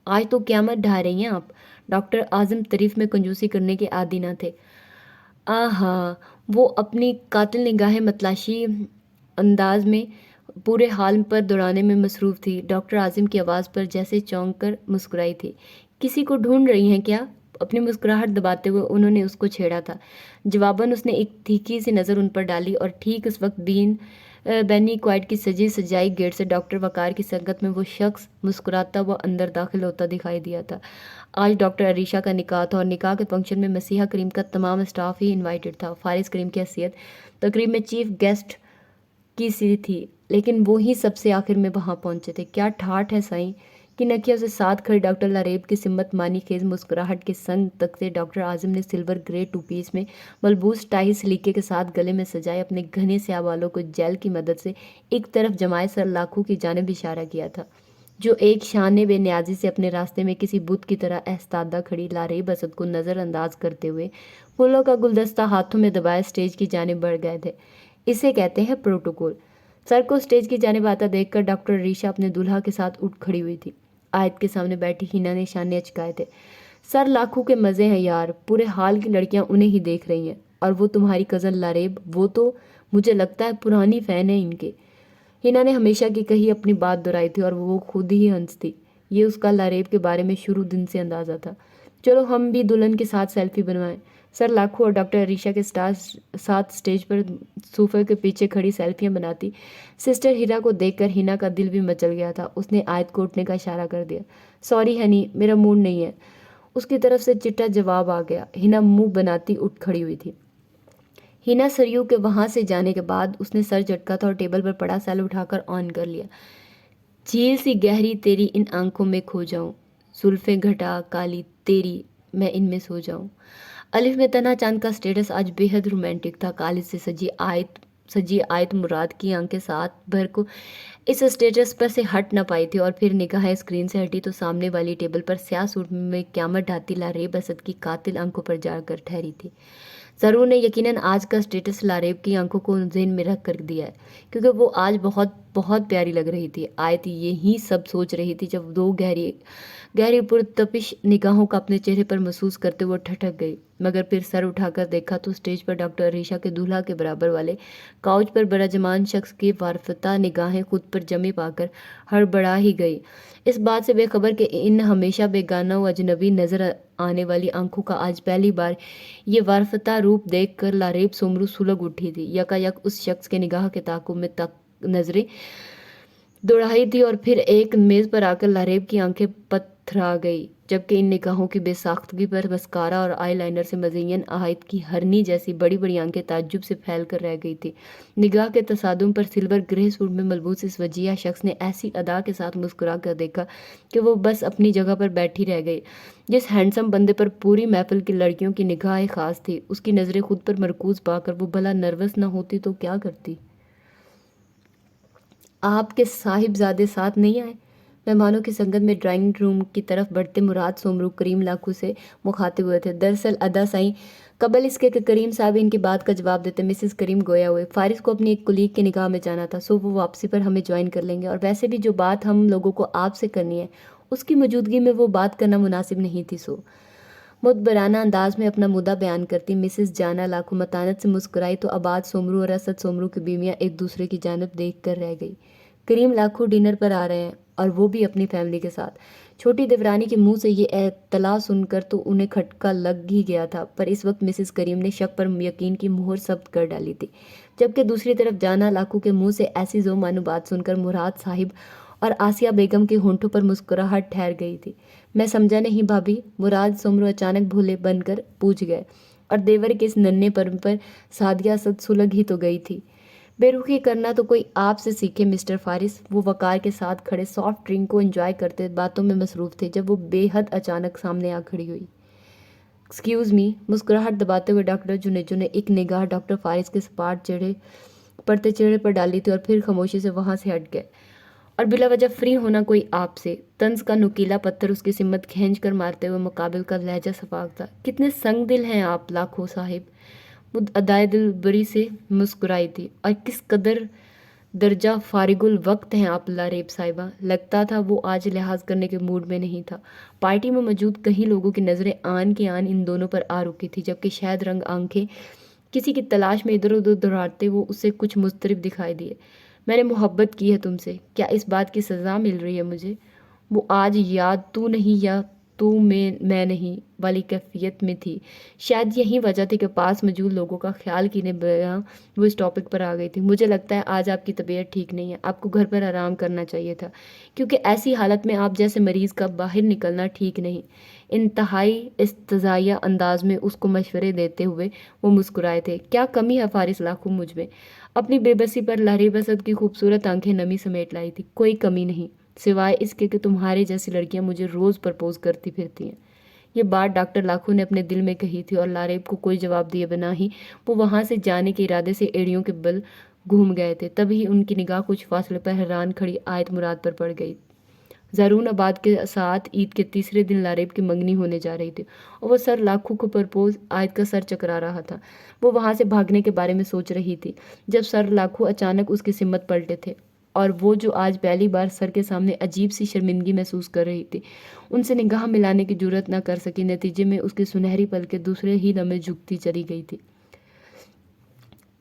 S1: آج تو قیامت ڈھا رہی ہیں آپ. ڈاکٹر اعظم تعریف میں کنجوسی کرنے کے عادی نہ تھے. آہا. وہ اپنی قاتل نگاہیں متلاشی انداز میں پورے حال پر دوڑانے میں مصروف تھی. ڈاکٹر اعظم کی آواز پر جیسے چونک کر مسکرائی تھی. کسی کو ڈھونڈ رہی ہیں کیا؟ اپنی مسکراہٹ دباتے ہوئے انہوں نے اس کو چھیڑا تھا. جواباً اس نے ایک تیکھی سی نظر ان پر ڈالی اور ٹھیک اس وقت بینی کوائٹ کی سجی سجائی گیٹ سے ڈاکٹر وقار کی سنگت میں وہ شخص مسکراتا ہوا اندر داخل ہوتا دکھائی دیا تھا. آج ڈاکٹر عریشہ کا نکاح تھا اور نکاح کے فنکشن میں مسیحا کریم کا تمام اسٹاف ہی انوائٹڈ تھا. فارس کریم کی حیثیت تقریب میں چیف گیسٹ کی سی تھی لیکن وہ ہی سب سے آخر میں وہاں پہنچے تھے. کیا ٹھاٹ ہے سائیں. کہ نکیا اسے ساتھ کھڑے ڈاکٹر لاریب کی سمت مانی خیز مسکراہٹ کے سنگ تکتے ڈاکٹر اعظم نے سلور گرے ٹو پیس میں ملبوس ٹائی سلیقے کے ساتھ گلے میں سجائے اپنے گھنے سیاہ بالوں کو جیل کی مدد سے ایک طرف جمائے سر لاکھو کی جانب اشارہ کیا تھا، جو ایک شان بے نیازی سے اپنے راستے میں کسی بت کی طرح ایستادہ کھڑی لاریب اسد کو نظر انداز کرتے ہوئے پھولوں کا گلدستہ ہاتھوں میں دبائے اسٹیج کی جانب بڑھ گئے تھے۔ اسے کہتے ہیں پروٹوکول۔ سر کو اسٹیج کی جانب آتا دیکھ کر ڈاکٹر ریشا اپنے دولہا کے ساتھ اٹھ کھڑی ہوئی تھی۔ آیت کے سامنے بیٹھی ہینا نے شانے اچکائے تھے۔ سر لاکھو کے مزے ہیں یار، پورے حال کی لڑکیاں انہیں ہی دیکھ رہی ہیں، اور وہ تمہاری کزن لاریب، وہ تو مجھے لگتا ہے پرانی فین ہے ان کے۔ ہینا نے ہمیشہ کی کہی اپنی بات دہرائی تھی اور وہ خود ہی ہنس تھی۔ یہ اس کا لاریب کے بارے میں شروع دن سے اندازہ تھا۔ چلو ہم بھی دلہن کے ساتھ سیلفی بنوائیں۔ سر لاکھو اور ڈاکٹر عریشہ کے ساتھ اسٹیج پر صوفے کے پیچھے کھڑی سیلفیاں بناتی سسٹر ہیرا کو دیکھ کر ہینا کا دل بھی مچل گیا تھا۔ اس نے آیت کو اٹھنے کا اشارہ کر دیا۔ سوری ہنی، میرا موڈ نہیں ہے۔ اس کی طرف سے چٹا جواب آ گیا۔ ہینا منہ بناتی اٹھ کھڑی ہوئی تھی۔ ہینا سریو کے وہاں سے جانے کے بعد اس نے سر جھٹکا تھا اور ٹیبل پر پڑا سیل اٹھا کر آن کر لیا۔ جھیل سی گہری تیری ان آنکھوں میں کھو جاؤں، زلفیں گھٹا کالی تیری میں ان میں سو جاؤں۔ الف میں تنہا چاند کا سٹیٹس آج بے حد رومانٹک تھا۔ کالج سے سجی آیت مراد کی آنکھیں ساتھ بھر کو اس سٹیٹس پر سے ہٹ نہ پائی تھی، اور پھر نگاہیں اسکرین سے ہٹی تو سامنے والی ٹیبل پر سیاہ سوٹ میں قیامت ڈھاتی لاریب اسد کی قاتل آنکھوں پر جا کر ٹھہری تھی۔ ضرور نے یقیناً آج کا سٹیٹس لاریب کی آنکھوں کو ذہن میں رکھ کر دیا ہے، کیونکہ وہ آج بہت بہت پیاری لگ رہی تھی۔ آیت یہی سب سوچ رہی تھی جب دو گہری پرتپش نگاہوں کا اپنے چہرے پر محسوس کرتے ہوئے ٹھٹک گئی، مگر پھر سر اٹھا کر دیکھا تو اسٹیج پر ڈاکٹر عریشہ کے دولہا کے برابر والے کاؤچ پر براجمان شخص کی وارفتہ نگاہیں خود پر جمی پا کر ہڑبڑا ہی گئی، اس بات سے بے خبر کہ ان ہمیشہ بیگانہ و اجنبی نظر آنے والی آنکھوں کا آج پہلی بار یہ وارفتہ روپ دیکھ کر لاریب سومرو سلگ اٹھی تھی۔ یکایک اس شخص کے نگاہ کے تعاقب میں نظریں دوڑائی تھی اور پھر ایک میز پر آ کر لاریب کی آنکھیں پتھرا گئی، جبکہ ان نگاہوں کی بے ساختگی پر مسکارا اور آئی لائنر سے مزین آیت کی ہرنی جیسی بڑی بڑی آنکھیں تعجب سے پھیل کر رہ گئی تھی۔ نگاہ کے تصادم پر سلور گرے سوٹ میں ملبوس اس وجیہہ شخص نے ایسی ادا کے ساتھ مسکرا کر دیکھا کہ وہ بس اپنی جگہ پر بیٹھی رہ گئی۔ جس ہینڈسم بندے پر پوری محفل کی لڑکیوں کی نگاہ خاص تھی، اس کی نظریں خود پر مرکوز پا کر وہ بھلا نروس نہ ہوتی تو کیا کرتی؟ آپ کے صاحبزادے ساتھ نہیں آئے؟ مہمانوں کی سنگت میں ڈرائنگ روم کی طرف بڑھتے مراد سومرو کریم لاکھو سے مخاطب ہوئے تھے۔ دراصل ادا سائیں، قبل اس کے کہ کریم صاحب ان کی بات کا جواب دیتے مسز کریم گویا ہوئے، فارس کو اپنی ایک کولیگ کی نگاہ میں جانا تھا، سو وہ واپسی پر ہمیں جوائن کر لیں گے، اور ویسے بھی جو بات ہم لوگوں کو آپ سے کرنی ہے اس کی موجودگی میں وہ بات کرنا مناسب نہیں تھی۔ سو مدبرانہ انداز میں اپنا مدعا بیان کرتی مسز جانا لاکھو متانت سے مسکرائی تو آباد سومرو اور اسد سومرو کی بیویاں ایک دوسرے کی جانب دیکھ کر رہ گئی۔ کریم لاکھو ڈنر پر آ رہے ہیں، اور وہ بھی اپنی فیملی کے ساتھ۔ چھوٹی دیورانی کے منہ سے یہ اطلاع سن کر تو انہیں کھٹکا لگ ہی گیا تھا، پر اس وقت مسز کریم نے شک پر یقین کی مہر ثبت کر ڈالی تھی، جبکہ دوسری طرف جانا لاکھو کے منہ سے ایسی ذو معنی بات سن کر مراد صاحب اور آسیہ بیگم کے ہونٹوں پر مسکراہٹ ٹھہر گئی تھی۔ میں سمجھا نہیں بھابھی، مراد سومرو اچانک بھولے بن کر پوچھ گئے، اور دیور کے اس ننھے پن پر سعدیہ اسد سلگ ہی تو گئی تھی۔ بے رخی کرنا تو کوئی آپ سے سیکھے مسٹر فارس۔ وہ وقار کے ساتھ کھڑے سافٹ ڈرنک کو انجوائے کرتے باتوں میں مصروف تھے جب وہ بے حد اچانک سامنے آ کھڑی ہوئی۔ ایکسکیوز می، مسکراہٹ دباتے ہوئے ڈاکٹر جنیجو نے ایک نگاہ ڈاکٹر فارس کے سپاٹ پڑتے چہرے پر ڈالی تھی اور پھر خاموشی سے وہاں سے ہٹ گئے۔ اور بلا وجہ فری ہونا کوئی آپ سے؟ طنز کا نوکیلا پتھر اس کی سمت کھینچ کر مارتے ہوئے مقابل کا لہجہ سفاق تھا۔ کتنے سنگ دل ہیں آپ لاکھو صاحب! وہ ادائے دل بری سے مسکرائی تھی۔ اور کس قدر درجہ فارغ الوقت ہیں آپ لاریب صاحبہ! لگتا تھا وہ آج لحاظ کرنے کے موڈ میں نہیں تھا۔ پارٹی میں موجود کئی لوگوں کی نظریں آن کی آن ان دونوں پر آ رکی تھی، جبکہ شہد رنگ آنکھیں کسی کی تلاش میں ادھر ادھر دوڑاتے وہ اسے کچھ مضطرب دکھائی دیے۔ میں نے محبت کی ہے تم سے، کیا اس بات کی سزا مل رہی ہے مجھے؟ وہ آج یا تو نہیں یا تو میں نہیں والی کیفیت میں تھی۔ شاید یہی وجہ تھی کہ پاس موجود لوگوں کا خیال کیے بغیر وہ اس ٹاپک پر آ گئی تھی۔ مجھے لگتا ہے آج آپ کی طبیعت ٹھیک نہیں ہے، آپ کو گھر پر آرام کرنا چاہیے تھا، کیونکہ ایسی حالت میں آپ جیسے مریض کا باہر نکلنا ٹھیک نہیں۔ انتہائی استضافیہ انداز میں اس کو مشورے دیتے ہوئے وہ مسکرائے تھے۔ کیا کمی ہے فارس لاکھو مجھ میں؟ اپنی بے بسی پر لاریب اسد کی خوبصورت آنکھیں نمی سمیٹ لائی تھی۔ کوئی کمی نہیں، سوائے اس کے کہ تمہارے جیسی لڑکیاں مجھے روز پرپوز کرتی پھرتی ہیں۔ یہ بات ڈاکٹر لاکھو نے اپنے دل میں کہی تھی اور لاریب کو کوئی جواب دیے بنا ہی وہ وہاں سے جانے کے ارادے سے ایڑیوں کے بل گھوم گئے تھے۔ تبھی ان کی نگاہ کچھ فاصلے پر حیران کھڑی آیت مراد پر پڑ گئی۔ زارون آباد کے ساتھ عید کے تیسرے دن لاریب کی منگنی ہونے جا رہی تھی اور وہ سر لاکھو کو پرپوز آیت کا سر چکرا رہا تھا۔ وہ وہاں سے بھاگنے کے بارے میں سوچ رہی تھی جب سر لاکھو اچانک اس کی سمت پلٹے تھے، اور وہ جو آج پہلی بار سر کے سامنے عجیب سی شرمندگی محسوس کر رہی تھی ان سے نگاہ ملانے کی جرأت نہ کر سکی۔ نتیجے میں اس کی سنہری پلکیں دوسرے ہی لمحے جھکتی چلی گئی تھی۔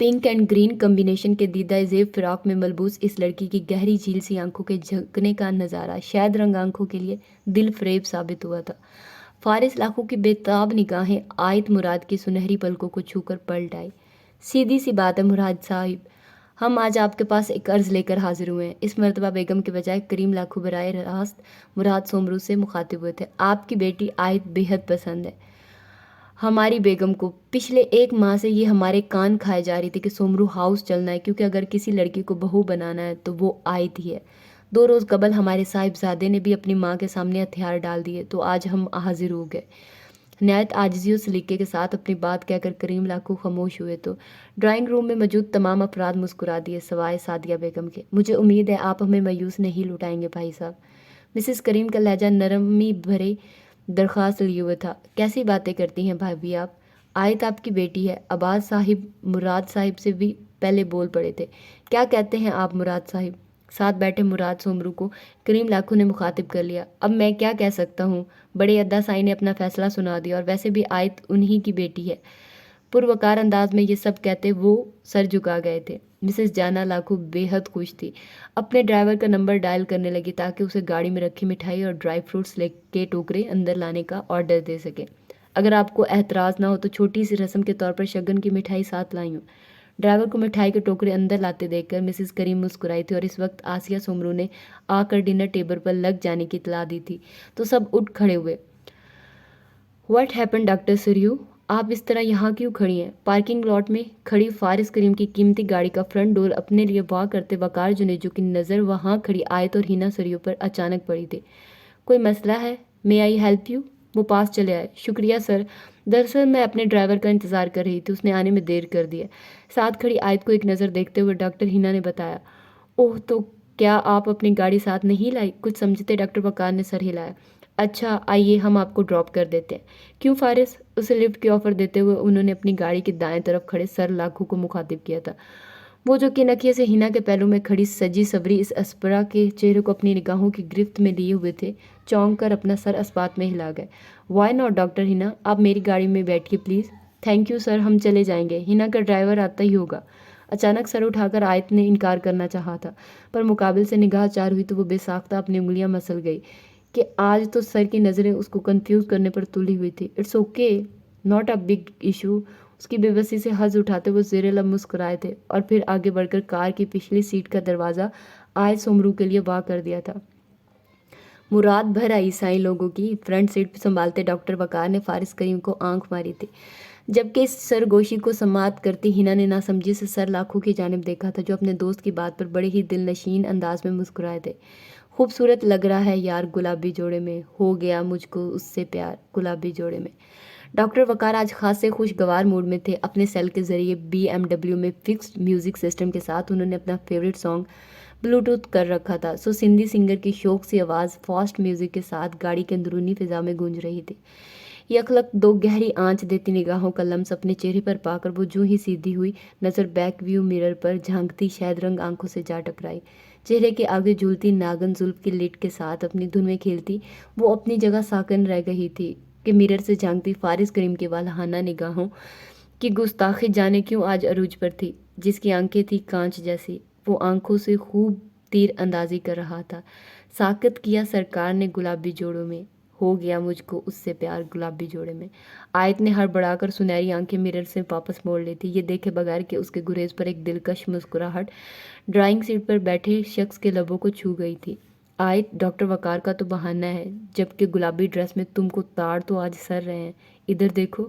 S1: پنک اینڈ گرین کمبینیشن کے دیدہ زیب فراق میں ملبوس اس لڑکی کی گہری جھیل سی آنکھوں کے جھکنے کا نظارہ شاید رنگ آنکھوں کے لیے دل فریب ثابت ہوا تھا۔ فارس لاکھو کی بے تاب نگاہیں آیت مراد کی سنہری پلکوں کو چھو کر پلٹ آئی۔ سیدھی سی بات ہے مراد صاحب، ہم آج آپ کے پاس ایک عرض لے کر حاضر ہوئے ہیں۔ اس مرتبہ بیگم کے بجائے کریم لاکھو براہ راست مراد سومرو سے مخاطب ہوئے تھے۔ آپ کی بیٹی آیت بے حد پسند ہے ہماری بیگم کو۔ پچھلے 1 ماہ سے یہ ہمارے کان کھائے جا رہی تھی کہ سومرو ہاؤس چلنا ہے، کیونکہ اگر کسی لڑکی کو بہو بنانا ہے تو وہ آیت ہی ہے۔ 2 روز قبل ہمارے صاحبزادے نے بھی اپنی ماں کے سامنے ہتھیار ڈال دیے تو آج ہم حاضر ہو گئے۔ نہایت عاجزی و سلیقے کے ساتھ اپنی بات کہہ کر کریم لاکھو خاموش ہوئے تو ڈرائنگ روم میں موجود تمام افراد مسکرا دیے سوائے سعدیہ بیگم کے۔ مجھے امید ہے آپ ہمیں مایوس نہیں لوٹائیں گے بھائی صاحب۔ مسز کریم کا لہجہ نرمی بھرے درخواست لیے ہوئے تھا۔ کیسی باتیں کرتی ہیں بھابھی آپ؟ آیت آپ کی بیٹی ہے۔ عباس صاحب مراد صاحب سے بھی پہلے بول پڑے تھے۔ کیا کہتے ہیں آپ مراد صاحب؟ ساتھ بیٹھے مراد سومرو کو کریم لاکھو نے مخاطب کر لیا۔ اب میں کیا کہہ سکتا ہوں، بڑے ادا سائی نے اپنا فیصلہ سنا دیا، اور ویسے بھی آیت انہی کی بیٹی ہے۔ پروقار انداز میں یہ سب کہتے وہ سر جھکا گئے تھے۔ مسز جانا لاکھو بے حد خوش تھی۔ اپنے ڈرائیور کا نمبر ڈائل کرنے لگی تاکہ اسے گاڑی میں رکھی مٹھائی اور ڈرائی فروٹس کے ٹوکرے اندر لانے کا آرڈر دے سکے۔ اگر آپ کو اعتراض نہ ہو تو چھوٹی سی رسم کے طور پر شگن کی مٹھائی ساتھ لائی ہوں۔ ڈرائیور کو مٹھائی کے ٹوکرے اندر لاتے دیکھ کر مسز کریم مسکرائی تھی، اور اس وقت آسیہ سومرو نے آ کر ڈنر ٹیبل پر لگ جانے کی اطلاع دی تھی تو سب اٹھ کھڑے ہوئے۔ واٹ ہیپن ڈاکٹر سریو، آپ اس طرح یہاں کیوں کھڑی ہیں؟ پارکنگ لاٹ میں کھڑی فارس کریم کی قیمتی گاڑی کا فرنٹ ڈور اپنے لیے وا کرتے وقار جنیجو کی نظر وہاں کھڑی آیت اور ہینا سریو پر اچانک پڑی تھی۔ کوئی مسئلہ ہے؟ مے آئی ہیلپ یو؟ وہ پاس چلے آئے۔ شکریہ سر، دراصل میں اپنے ڈرائیور کا انتظار کر رہی تھی، اس نے آنے میں دیر کر دی ہے۔ ساتھ کھڑی آیت کو ایک نظر دیکھتے ہوئے ڈاکٹر ہینا نے بتایا۔ اوہ، تو کیا آپ اپنی گاڑی ساتھ نہیں لائی؟ کچھ سمجھتے ڈاکٹر وقار نے سر ہلایا۔ اچھا آئیے ہم آپ کو ڈراپ کر دیتے ہیں۔ کیوں فارس؟ اسے لفٹ کی آفر دیتے ہوئے انہوں نے اپنی گاڑی کی دائیں طرف کھڑے سر لاکھو کو مخاطب کیا تھا۔ وہ جو کنکھیے سے ہینا کے پہلو میں کھڑی سجی سوری اس اسپرا کے چہرے کو اپنی نگاہوں کی گرفت میں لیے ہوئے تھے، چونک کر اپنا سر اسبات میں ہلا گئے۔ وائی ناٹ ڈاکٹر ہینا، آپ میری گاڑی میں بیٹھیے پلیز۔ تھینک یو سر، ہم چلے جائیں گے، ہینا کا ڈرائیور آتا ہی ہوگا۔ اچانک سر اٹھا کر آیت نے انکار کرنا چاہا تھا، پر مقابل سے نگاہ چار ہوئی تو وہ بے ساختہ اپنی انگلیاں مسل گئی کہ آج تو سر کی نظریں اس کو کنفیوز کرنے پر تلی ہوئی تھی۔ It's okay, not a big issue. اس کی بے بسی سے حظ اٹھاتے وہ زیر لب مسکرائے تھے اور پھر آگے بڑھ کر کار کی پچھلی سیٹ کا دروازہ آیت سومرو کے لیے وا کر دیا تھا۔ مراد بھر آئی عیسائی لوگوں کی۔ فرنٹ سیٹ سنبھالتے ڈاکٹر وقار نے فارس کریم کو آنکھ ماری تھی، جبکہ اس سرگوشی کو سماعت کرتی ہینا نے ناسمجھی سے سر لاکھو کی جانب دیکھا تھا جو اپنے دوست کی بات پر بڑے ہی دل نشین انداز میں مسکرائے تھے۔ خوبصورت لگ رہا ہے یار گلابی جوڑے میں، ہو گیا مجھ کو اس سے پیار گلابی جوڑے میں۔ ڈاکٹر وقار آج خاصے خوشگوار موڈ میں تھے۔ اپنے سیل کے ذریعے BMW میں فکسڈ میوزک سسٹم کے ساتھ انہوں نے اپنا فیوریٹ سانگ بلوٹوتھ کر رکھا تھا، سو سندھی سنگر کی شوق سی آواز فاسٹ میوزک کے ساتھ گاڑی کے اندرونی فضا میں گونج رہی تھی۔ یکلک دو گہری آنچ دیتی نگاہوں کا لمس اپنے چہرے پر پا کر وہ جو ہی سیدھی ہوئی نظر بیک ویو مرر پر جھانکتی شہد رنگ آنکھوں سے جا ٹکرائی۔ چہرے کے آگے جھولتی ناگن زلف کی لٹ کے ساتھ اپنی دھن میں کھیلتی وہ اپنی جگہ ساکن رہ گئی تھی کہ مرر سے جھانکتی فارس کریم کی والہانہ نگاہوں کی گستاخی جانے کیوں آج عروج پر تھی۔ جس کی آنکھیں تھی کانچ جیسی، وہ آنکھوں سے خوب تیر اندازی کر رہا تھا۔ ساکت کیا سرکار نے گلابی جوڑوں میں، ہو گیا مجھ کو اس سے پیار گلابی جوڑے میں۔ آیت نے ہڑبڑا کر سنہری آنکھیں مرر سے واپس موڑ لی تھی، یہ دیکھے بغیر کہ اس کے گریز پر ایک دلکش مسکراہٹ ڈرائنگ سیٹ پر بیٹھے شخص کے لبوں کو چھو گئی تھی۔ آیت، ڈاکٹر وقار کا تو بہانہ ہے، جبکہ گلابی ڈریس میں تم کو تاڑ تو آج سر رہے ہیں، ادھر دیکھو۔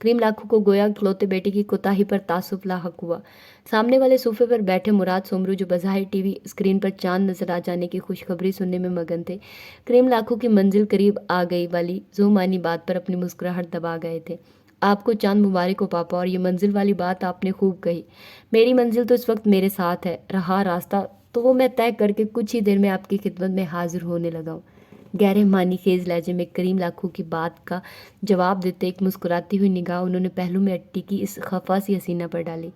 S1: کریم لاکھو کو گویا کھلوتے بیٹے کی کوتاہی پر تعصب لاحق ہوا۔ سامنے والے صوفے پر بیٹھے مراد سومرو، جو بظاہر ٹی وی اسکرین پر چاند نظر آ جانے کی خوشخبری سننے میں مگن تھے، کریم لاکھو کی منزل قریب آ گئی والی ذومعنی بات پر اپنی مسکراہٹ دبا گئے تھے۔ آپ کو چاند مبارک ہو پاپا، اور یہ منزل والی بات آپ نے خوب کہی۔ میری منزل تو اس وقت میرے ساتھ ہے، رہا راستہ تو وہ میں طے کر کے کچھ ہی دیر میں آپ کی خدمت میں حاضر ہونے لگا ہوں۔ گہرے معنی خیز لہجے میں کریم لاکھو کی بات کا جواب دیتے ایک مسکراتی ہوئی نگاہ انہوں نے پہلو میں اٹی کی اس خفا سی حسینہ پر ڈالی،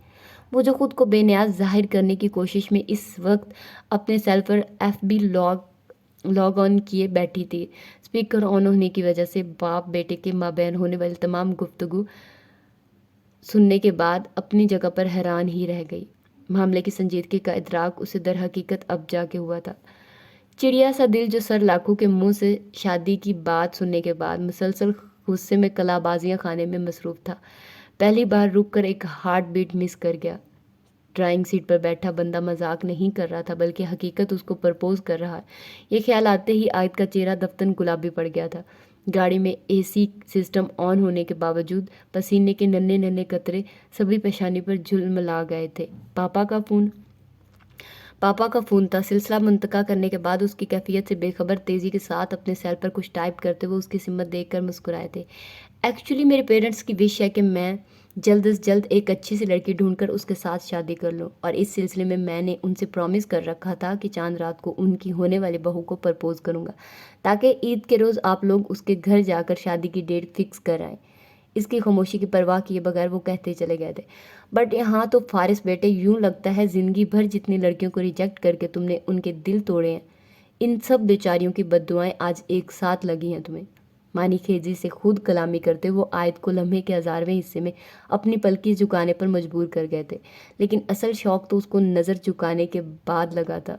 S1: وہ جو خود کو بے نیاز ظاہر کرنے کی کوشش میں اس وقت اپنے سیل پر FB لاگ آن کیے بیٹھی تھی۔ اسپیکر آن ہونے کی وجہ سے باپ بیٹے کے مابین ہونے والی تمام گفتگو سننے کے بعد اپنی جگہ پر حیران ہی رہ گئی۔ معاملے کی سنجیدگی کا ادراک اسے در حقیقت اب جا کے ہوا تھا۔ چڑیا سا دل جو سر لاکھو کے منہ سے شادی کی بات سننے کے بعد مسلسل غصے میں کلا بازیاں کھانے میں مصروف تھا، پہلی بار رک کر ایک ہارٹ بیٹ مس کر گیا۔ ڈرائنگ سیٹ پر بیٹھا بندہ مذاق نہیں کر رہا تھا بلکہ حقیقت اس کو پرپوز کر رہا ہے، یہ خیال آتے ہی آیت کا چہرہ دفتن گلابی پڑ گیا تھا۔ گاڑی میں AC سسٹم آن ہونے کے باوجود پسینے کے ننھے ننھے قطرے سبھی پیشانی پر جھلملا گئے تھے۔ پاپا کا فون تھا۔ سلسلہ منتقل کرنے کے بعد اس کی کیفیت سے بے خبر تیزی کے ساتھ اپنے سیل پر کچھ ٹائپ کرتے ہوئے اس کی سمت دیکھ کر مسکرائے تھے۔ ایکچولی میرے پیرنٹس کی وش ہے کہ میں جلد از جلد ایک اچھی سی لڑکی ڈھونڈ کر اس کے ساتھ شادی کر لوں، اور اس سلسلے میں نے ان سے پرومس کر رکھا تھا کہ چاند رات کو ان کی ہونے والی بہو کو پرپوز کروں گا تاکہ عید کے روز آپ لوگ اس کے گھر جا کر شادی کی ڈیٹ فکس کر آئیں۔ اس کی خاموشی کی پرواہ کیے بغیر وہ کہتے چلے گئے تھے، بٹ یہاں تو فارس بیٹے، یوں لگتا ہے زندگی بھر جتنی لڑکیوں کو ریجیکٹ کر کے تم نے ان کے دل توڑے ہیں، ان سب بیچاریوں کی بد دعائیں آج ایک ساتھ لگی ہیں تمہیں۔ معنی خیزی سے خود کلامی کرتے وہ آیت کو لمحے کے 1000ویں حصے میں اپنی پلکی جھکانے پر مجبور کر گئے تھے، لیکن اصل شوق تو اس کو نظر جھکانے کے بعد لگا تھا،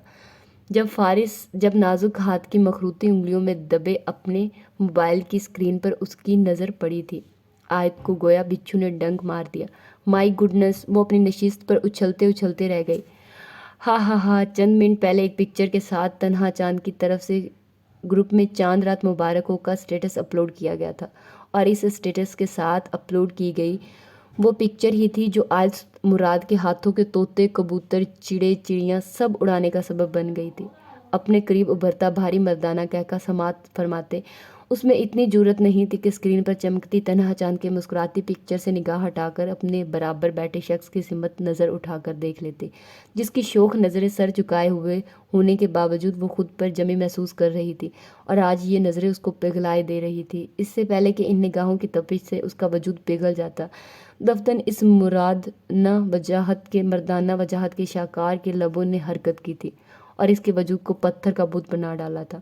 S1: جب نازک ہاتھ کی مخروطی انگلیوں میں دبے اپنے موبائل کی اسکرین پر اس کی نظر پڑی تھی۔ آیت کو گویا بچھو نے ڈنک مار دیا۔ مائی گڈنس، وہ اپنی نشست پر اچھلتے رہ گئی۔ ہاں، چند منٹ پہلے ایک پکچر کے ساتھ تنہا چاند کی طرف سے گروپ میں چاند رات مبارک ہو کا سٹیٹس اپلوڈ کیا گیا تھا، اور اس سٹیٹس کے ساتھ اپلوڈ کی گئی وہ پکچر ہی تھی جو آج مراد کے ہاتھوں کے طوطے، کبوتر، چڑے چڑیاں سب اڑانے کا سبب بن گئی تھی۔ اپنے قریب ابھرتا بھاری مردانہ کہکا سماعت فرماتے اس میں اتنی جرأت نہیں تھی کہ اسکرین پر چمکتی تنہا چاند کے مسکراتی پکچر سے نگاہ ہٹا کر اپنے برابر بیٹھے شخص کی سمت نظر اٹھا کر دیکھ لیتے، جس کی شوخ نظریں سر جھکائے ہوئے ہونے کے باوجود وہ خود پر جمی محسوس کر رہی تھی، اور آج یہ نظریں اس کو پگھلائے دے رہی تھی، اس سے پہلے کہ ان نگاہوں کی تپش سے اس کا وجود پگھل جاتا۔ دفتن اس مردانہ وجاہت کے شاہکار کے لبوں نے حرکت کی تھی اور اس کے وجود کو پتھر کا بت بنا ڈالا تھا۔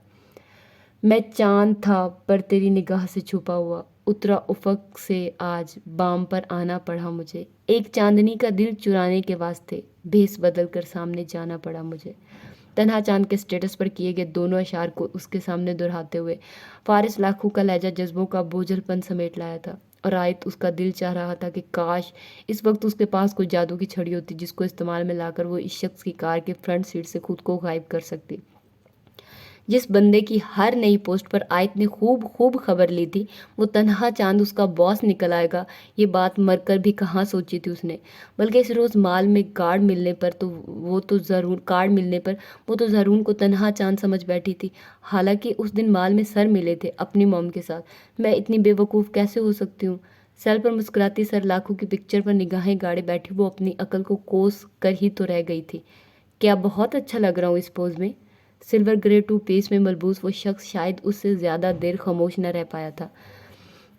S1: میں چاند تھا پر تیری نگاہ سے چھپا ہوا، اترا افق سے آج بام پر آنا پڑا مجھے، ایک چاندنی کا دل چرانے کے واسطے بھیس بدل کر سامنے جانا پڑا مجھے۔ تنہا چاند کے سٹیٹس پر کیے گئے دونوں اشعار کو اس کے سامنے دہراتے ہوئے فارس لاکھو کا لہجہ جذبوں کا بوجھل پن سمیٹ لایا تھا، اور آیت اس کا دل چاہ رہا تھا کہ کاش اس وقت اس کے پاس کوئی جادو کی چھڑی ہوتی جس کو استعمال میں لا کر وہ اس شخص کی کار کے فرنٹ سیٹ سے خود کو غائب کر سکتی۔ جس بندے کی ہر نئی پوسٹ پر آیت نے خوب خبر لی تھی وہ تنہا چاند اس کا باس نکل آئے گا، یہ بات مر کر بھی کہاں سوچی تھی اس نے، بلکہ اس روز مال میں کارڈ ملنے پر وہ تو ضرور کو تنہا چاند سمجھ بیٹھی تھی، حالانکہ اس دن مال میں سر ملے تھے اپنی موم کے ساتھ۔ میں اتنی بے وقوف کیسے ہو سکتی ہوں؟ سیل پر مسکراتی سر لاکھو کی پکچر پر نگاہیں گاڑے بیٹھی وہ اپنی عقل کو کوس کر ہی تو رہ گئی تھی۔ کیا بہت اچھا لگ رہا ہوں اس پوز میں؟ سلور گرے 2 پیس میں ملبوس وہ شخص شاید اس سے زیادہ دیر خاموش نہ رہ پایا تھا،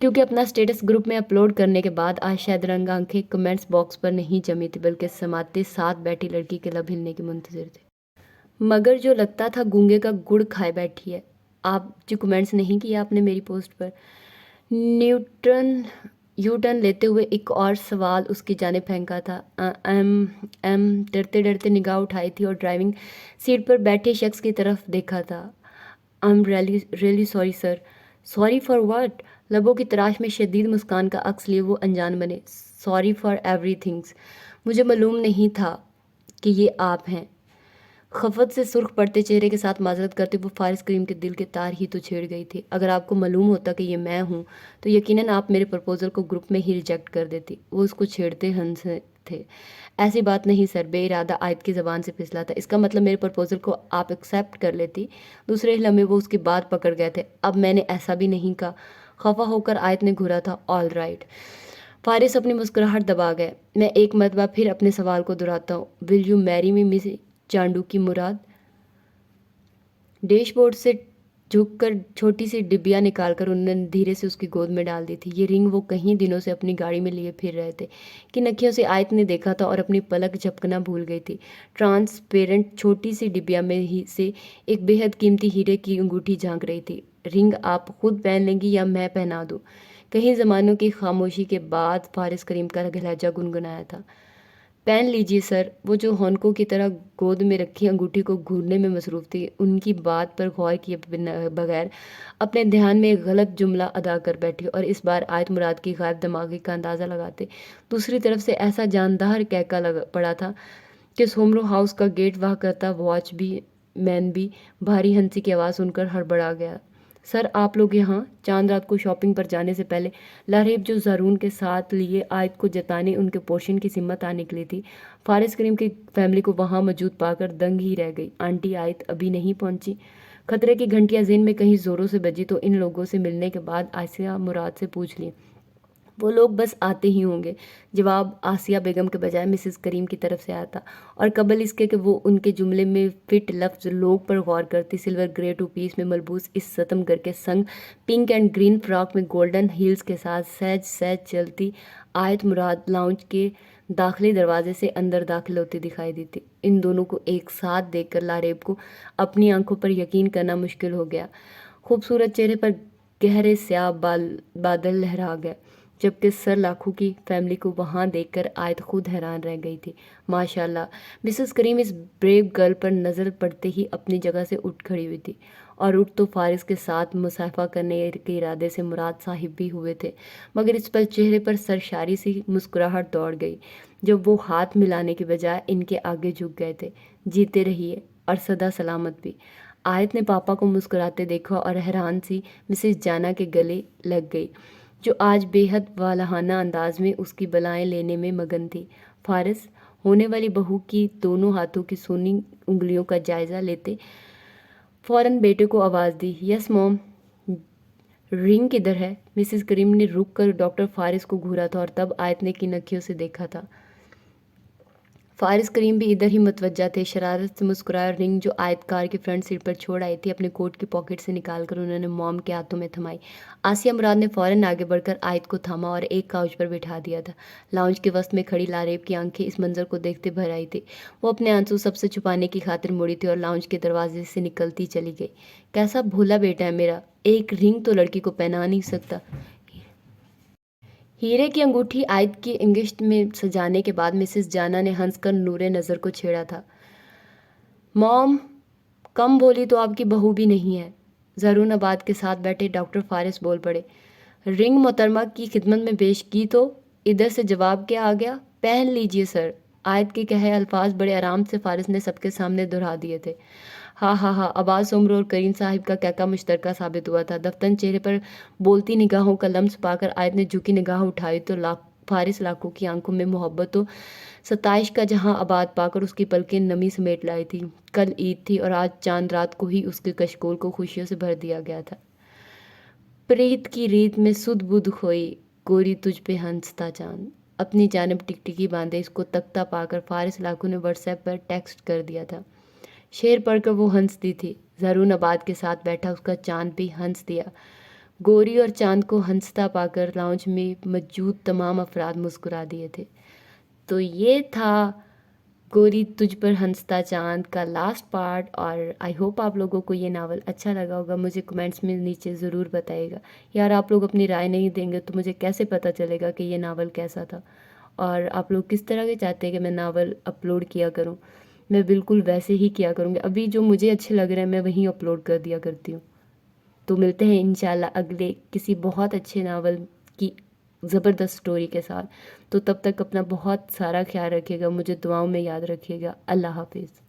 S1: کیونکہ اپنا سٹیٹس گروپ میں اپلوڈ کرنے کے بعد آج شاید رنگ آنکھیں کمنٹس باکس پر نہیں جمی تھی بلکہ سماتے ساتھ بیٹھی لڑکی کے لب ہلنے کے منتظر تھے، مگر جو لگتا تھا گونگے کا گڑ کھائے بیٹھی ہے۔ آپ جو کمنٹس نہیں کیا آپ نے میری پوسٹ پر؟ یو ٹرن لیتے ہوئے ایک اور سوال اس کی جانب پھینکا تھا۔ ڈرتے نگاہ اٹھائی تھی اور ڈرائیونگ سیٹ پر بیٹھے شخص کی طرف دیکھا تھا۔ Really sorry sir. Sorry for what? لبوں کی تراش میں شدید مسکان کا عکس لیے وہ انجان بنے۔ سوری فار ایوری تھنگس، مجھے معلوم نہیں تھا کہ یہ آپ ہیں۔ خفت سے سرخ پڑتے چہرے کے ساتھ معذرت کرتے وہ فارس کریم کے دل کے تار ہی تو چھیڑ گئی تھی. اگر آپ کو معلوم ہوتا کہ یہ میں ہوں تو یقیناً آپ میرے پرپوزل کو گروپ میں ہی ریجیکٹ کر دیتی. وہ اس کو چھیڑتے ہنسے تھے. ایسی بات نہیں سر، بے ارادہ آیت کی زبان سے پھسلا تھا. اس کا مطلب میرے پرپوزل کو آپ ایکسیپٹ کر لیتی. دوسرے لمحے وہ اس کی بات پکڑ گئے تھے. اب میں نے ایسا بھی نہیں کہا. خفا ہو کر آیت نے گھورا تھا. All right. فارس اپنی مسکراہٹ دبا گئے. میں ایک مرتبہ پھر اپنے سوال کو دہراتا ہوں. ول یو میری می مس چانڈو کی مراد؟ ڈیش بورڈ سے جھک کر چھوٹی سی ڈبیا نکال کر انہوں نے دھیرے سے اس کی گود میں ڈال دی تھی. یہ رنگ وہ کئی دنوں سے اپنی گاڑی میں لیے پھر رہے تھے. کن اکھیوں سے آیت نے دیکھا تھا اور اپنی پلک جھپکنا بھول گئی تھی. ٹرانسپیرنٹ چھوٹی سی ڈبیا میں ہی سے ایک بے حد قیمتی ہیرے کی انگوٹھی جھانک رہی تھی. رنگ آپ خود پہن لیں گی یا میں پہنا دوں؟ کئی زمانوں کی خاموشی کے بعد فارس کریم کا لہجہ گنگنایا تھا. پہن لیجیے سر. وہ جو ہونکوں کی طرح گود میں رکھی انگوٹھی کو گھورنے میں مصروف تھی ان کی بات پر غور کیے بغیر اپنے دھیان میں ایک غلط جملہ ادا کر بیٹھی اور اس بار آیت مراد کی غائب دماغی کا اندازہ لگاتے دوسری طرف سے ایسا جاندار کہکا پڑا تھا کہ سومرو ہاؤس کا گیٹ واہ کرتا واچ بھی مین بھی بھاری ہنسی کی آواز سن کر ہڑبڑا گیا. سر آپ لوگ یہاں؟ چاند رات کو شاپنگ پر جانے سے پہلے لاریب جو زارون کے ساتھ لیے آیت کو جتانے ان کے پورشن کی سمت آ نکلی تھی. فارس کریم کی فیملی کو وہاں موجود پا کر دنگ ہی رہ گئی. آنٹی آیت ابھی نہیں پہنچی؟ خطرے کی گھنٹیاں ذہن میں کہیں زوروں سے بجی تو ان لوگوں سے ملنے کے بعد آسیہ مراد سے پوچھ لی. وہ لوگ بس آتے ہی ہوں گے. جواب آسیہ بیگم کے بجائے مسز کریم کی طرف سے آیا تھا اور قبل اس کے کہ وہ ان کے جملے میں فٹ لفظ لوگ پر غور کرتی سلور گرے ٹو پیس میں ملبوس اس ستم گر کے سنگ پنک اینڈ گرین فراک میں گولڈن ہیلز کے ساتھ سہج سہج چلتی آیت مراد لاؤنج کے داخلی دروازے سے اندر داخل ہوتی دکھائی دی تھی. ان دونوں کو ایک ساتھ دیکھ کر لاریب کو اپنی آنکھوں پر یقین کرنا مشکل ہو گیا. خوبصورت چہرے پر گہرے سیاہ بادل لہرا گئے جبکہ سر لاکھو کی فیملی کو وہاں دیکھ کر آیت خود حیران رہ گئی تھی. ماشاء اللہ. مسز کریم اس بریو گرل پر نظر پڑتے ہی اپنی جگہ سے اٹھ کھڑی ہوئی تھی اور اٹھ تو فارس کے ساتھ مصافحہ کرنے کے ارادے سے مراد صاحب بھی ہوئے تھے مگر اس پر چہرے پر سرشاری سی مسکراہٹ دوڑ گئی جب وہ ہاتھ ملانے کے بجائے ان کے آگے جھک گئے تھے. جیتے رہیے اور سدا سلامت بھی. آیت نے پاپا کو مسکراتے دیکھا اور حیران سی مسز جانا کے گلے لگ گئی جو آج بے حد والہانہ انداز میں اس کی بلائیں لینے میں مگن تھی. فارس ہونے والی بہو کی دونوں ہاتھوں کی سونی انگلیوں کا جائزہ لیتے فوراً بیٹے کو آواز دی. یس موم. رنگ کدھر ہے؟ مسز کریم نے رک کر ڈاکٹر فارس کو گھورا تھا اور تب آیت نے کن اکھیوں سے دیکھا تھا. فارس کریم بھی ادھر ہی متوجہ تھے. شرارت سے مسکرایا اور رنگ جو آیت کار کی فرنٹ سیٹ پر چھوڑ آئی تھی اپنے کوٹ کی پاکٹ سے نکال کر انہوں نے موم کے ہاتھوں میں تھمائی. آسیہ مراد نے فوراً آگے بڑھ کر آیت کو تھاما اور ایک کاؤچ پر بٹھا دیا تھا. لاؤنج کے وسط میں کھڑی لاریب کی آنکھیں اس منظر کو دیکھتے بھر آئی تھی. وہ اپنے آنسو سب سے چھپانے کی خاطر مڑی تھی اور لاؤنج کے دروازے سے نکلتی چلی گئی. کیسا بھولا بیٹا ہے میرا. ایک رنگ تو لڑکی کو پہنا نہیں سکتا. ہیرے کی انگوٹھی آیت کی انگشت میں سجانے کے بعد مسز جانا نے ہنس کر نور نظر کو چھیڑا تھا. موم کم بولی تو آپ کی بہو بھی نہیں ہے. زارون آباد کے ساتھ بیٹھے ڈاکٹر فارس بول پڑے. رنگ محترمہ کی خدمت میں پیش کی تو ادھر سے جواب کیا آ گیا؟ پہن لیجیے سر. آیت کے کہے الفاظ بڑے آرام سے فارس نے سب کے سامنے دہرا دیے تھے. ہاں ہاں ہاں. عباس سومرو اور کریم صاحب کا کہکا مشترکہ ثابت ہوا تھا. دفتن چہرے پر بولتی نگاہوں کا لمس پا کر آیت نے جھکی نگاہ اٹھائی تو فارس لاکھوں کی آنکھوں میں محبت و ستائش کا جہاں آباد پا کر اس کی پلکیں نمی سمیٹ لائی تھی. کل عید تھی اور آج چاند رات کو ہی اس کے کشکول کو خوشیوں سے بھر دیا گیا تھا. پریت کی ریت میں سدھ بدھ کھوئی گوری تجھ پہ ہنستا چاند. اپنی جانب ٹکٹکی باندھے اس کو تختہ پا کر فارس لاکھوں نے واٹس ایپ پر ٹیکسٹ کر دیا تھا. شعر پڑھ کر وہ ہنستی تھی. زارون آباد کے ساتھ بیٹھا اس کا چاند بھی ہنس دیا. گوری اور چاند کو ہنستا پا کر لاؤنج میں موجود تمام افراد مسکرا دیے تھے. تو یہ تھا گوری تجھ پر ہنستا چاند کا لاسٹ پارٹ اور آئی ہوپ آپ لوگوں کو یہ ناول اچھا لگا ہوگا. مجھے کمنٹس میں نیچے ضرور بتائیے گا. یار آپ لوگ اپنی رائے نہیں دیں گے تو مجھے کیسے پتہ چلے گا کہ یہ ناول کیسا تھا اور آپ لوگ کس طرح کے چاہتے ہیں کہ میں ناول اپلوڈ کیا کروں. میں بالکل ویسے ہی کیا کروں گی. ابھی جو مجھے اچھے لگ رہے ہیں میں وہیں اپلوڈ کر دیا کرتی ہوں. تو ملتے ہیں انشاءاللہ اگلے کسی بہت اچھے ناول کی زبردست سٹوری کے ساتھ. تو تب تک اپنا بہت سارا خیال رکھیے گا. مجھے دعاؤں میں یاد رکھیے گا. اللہ حافظ.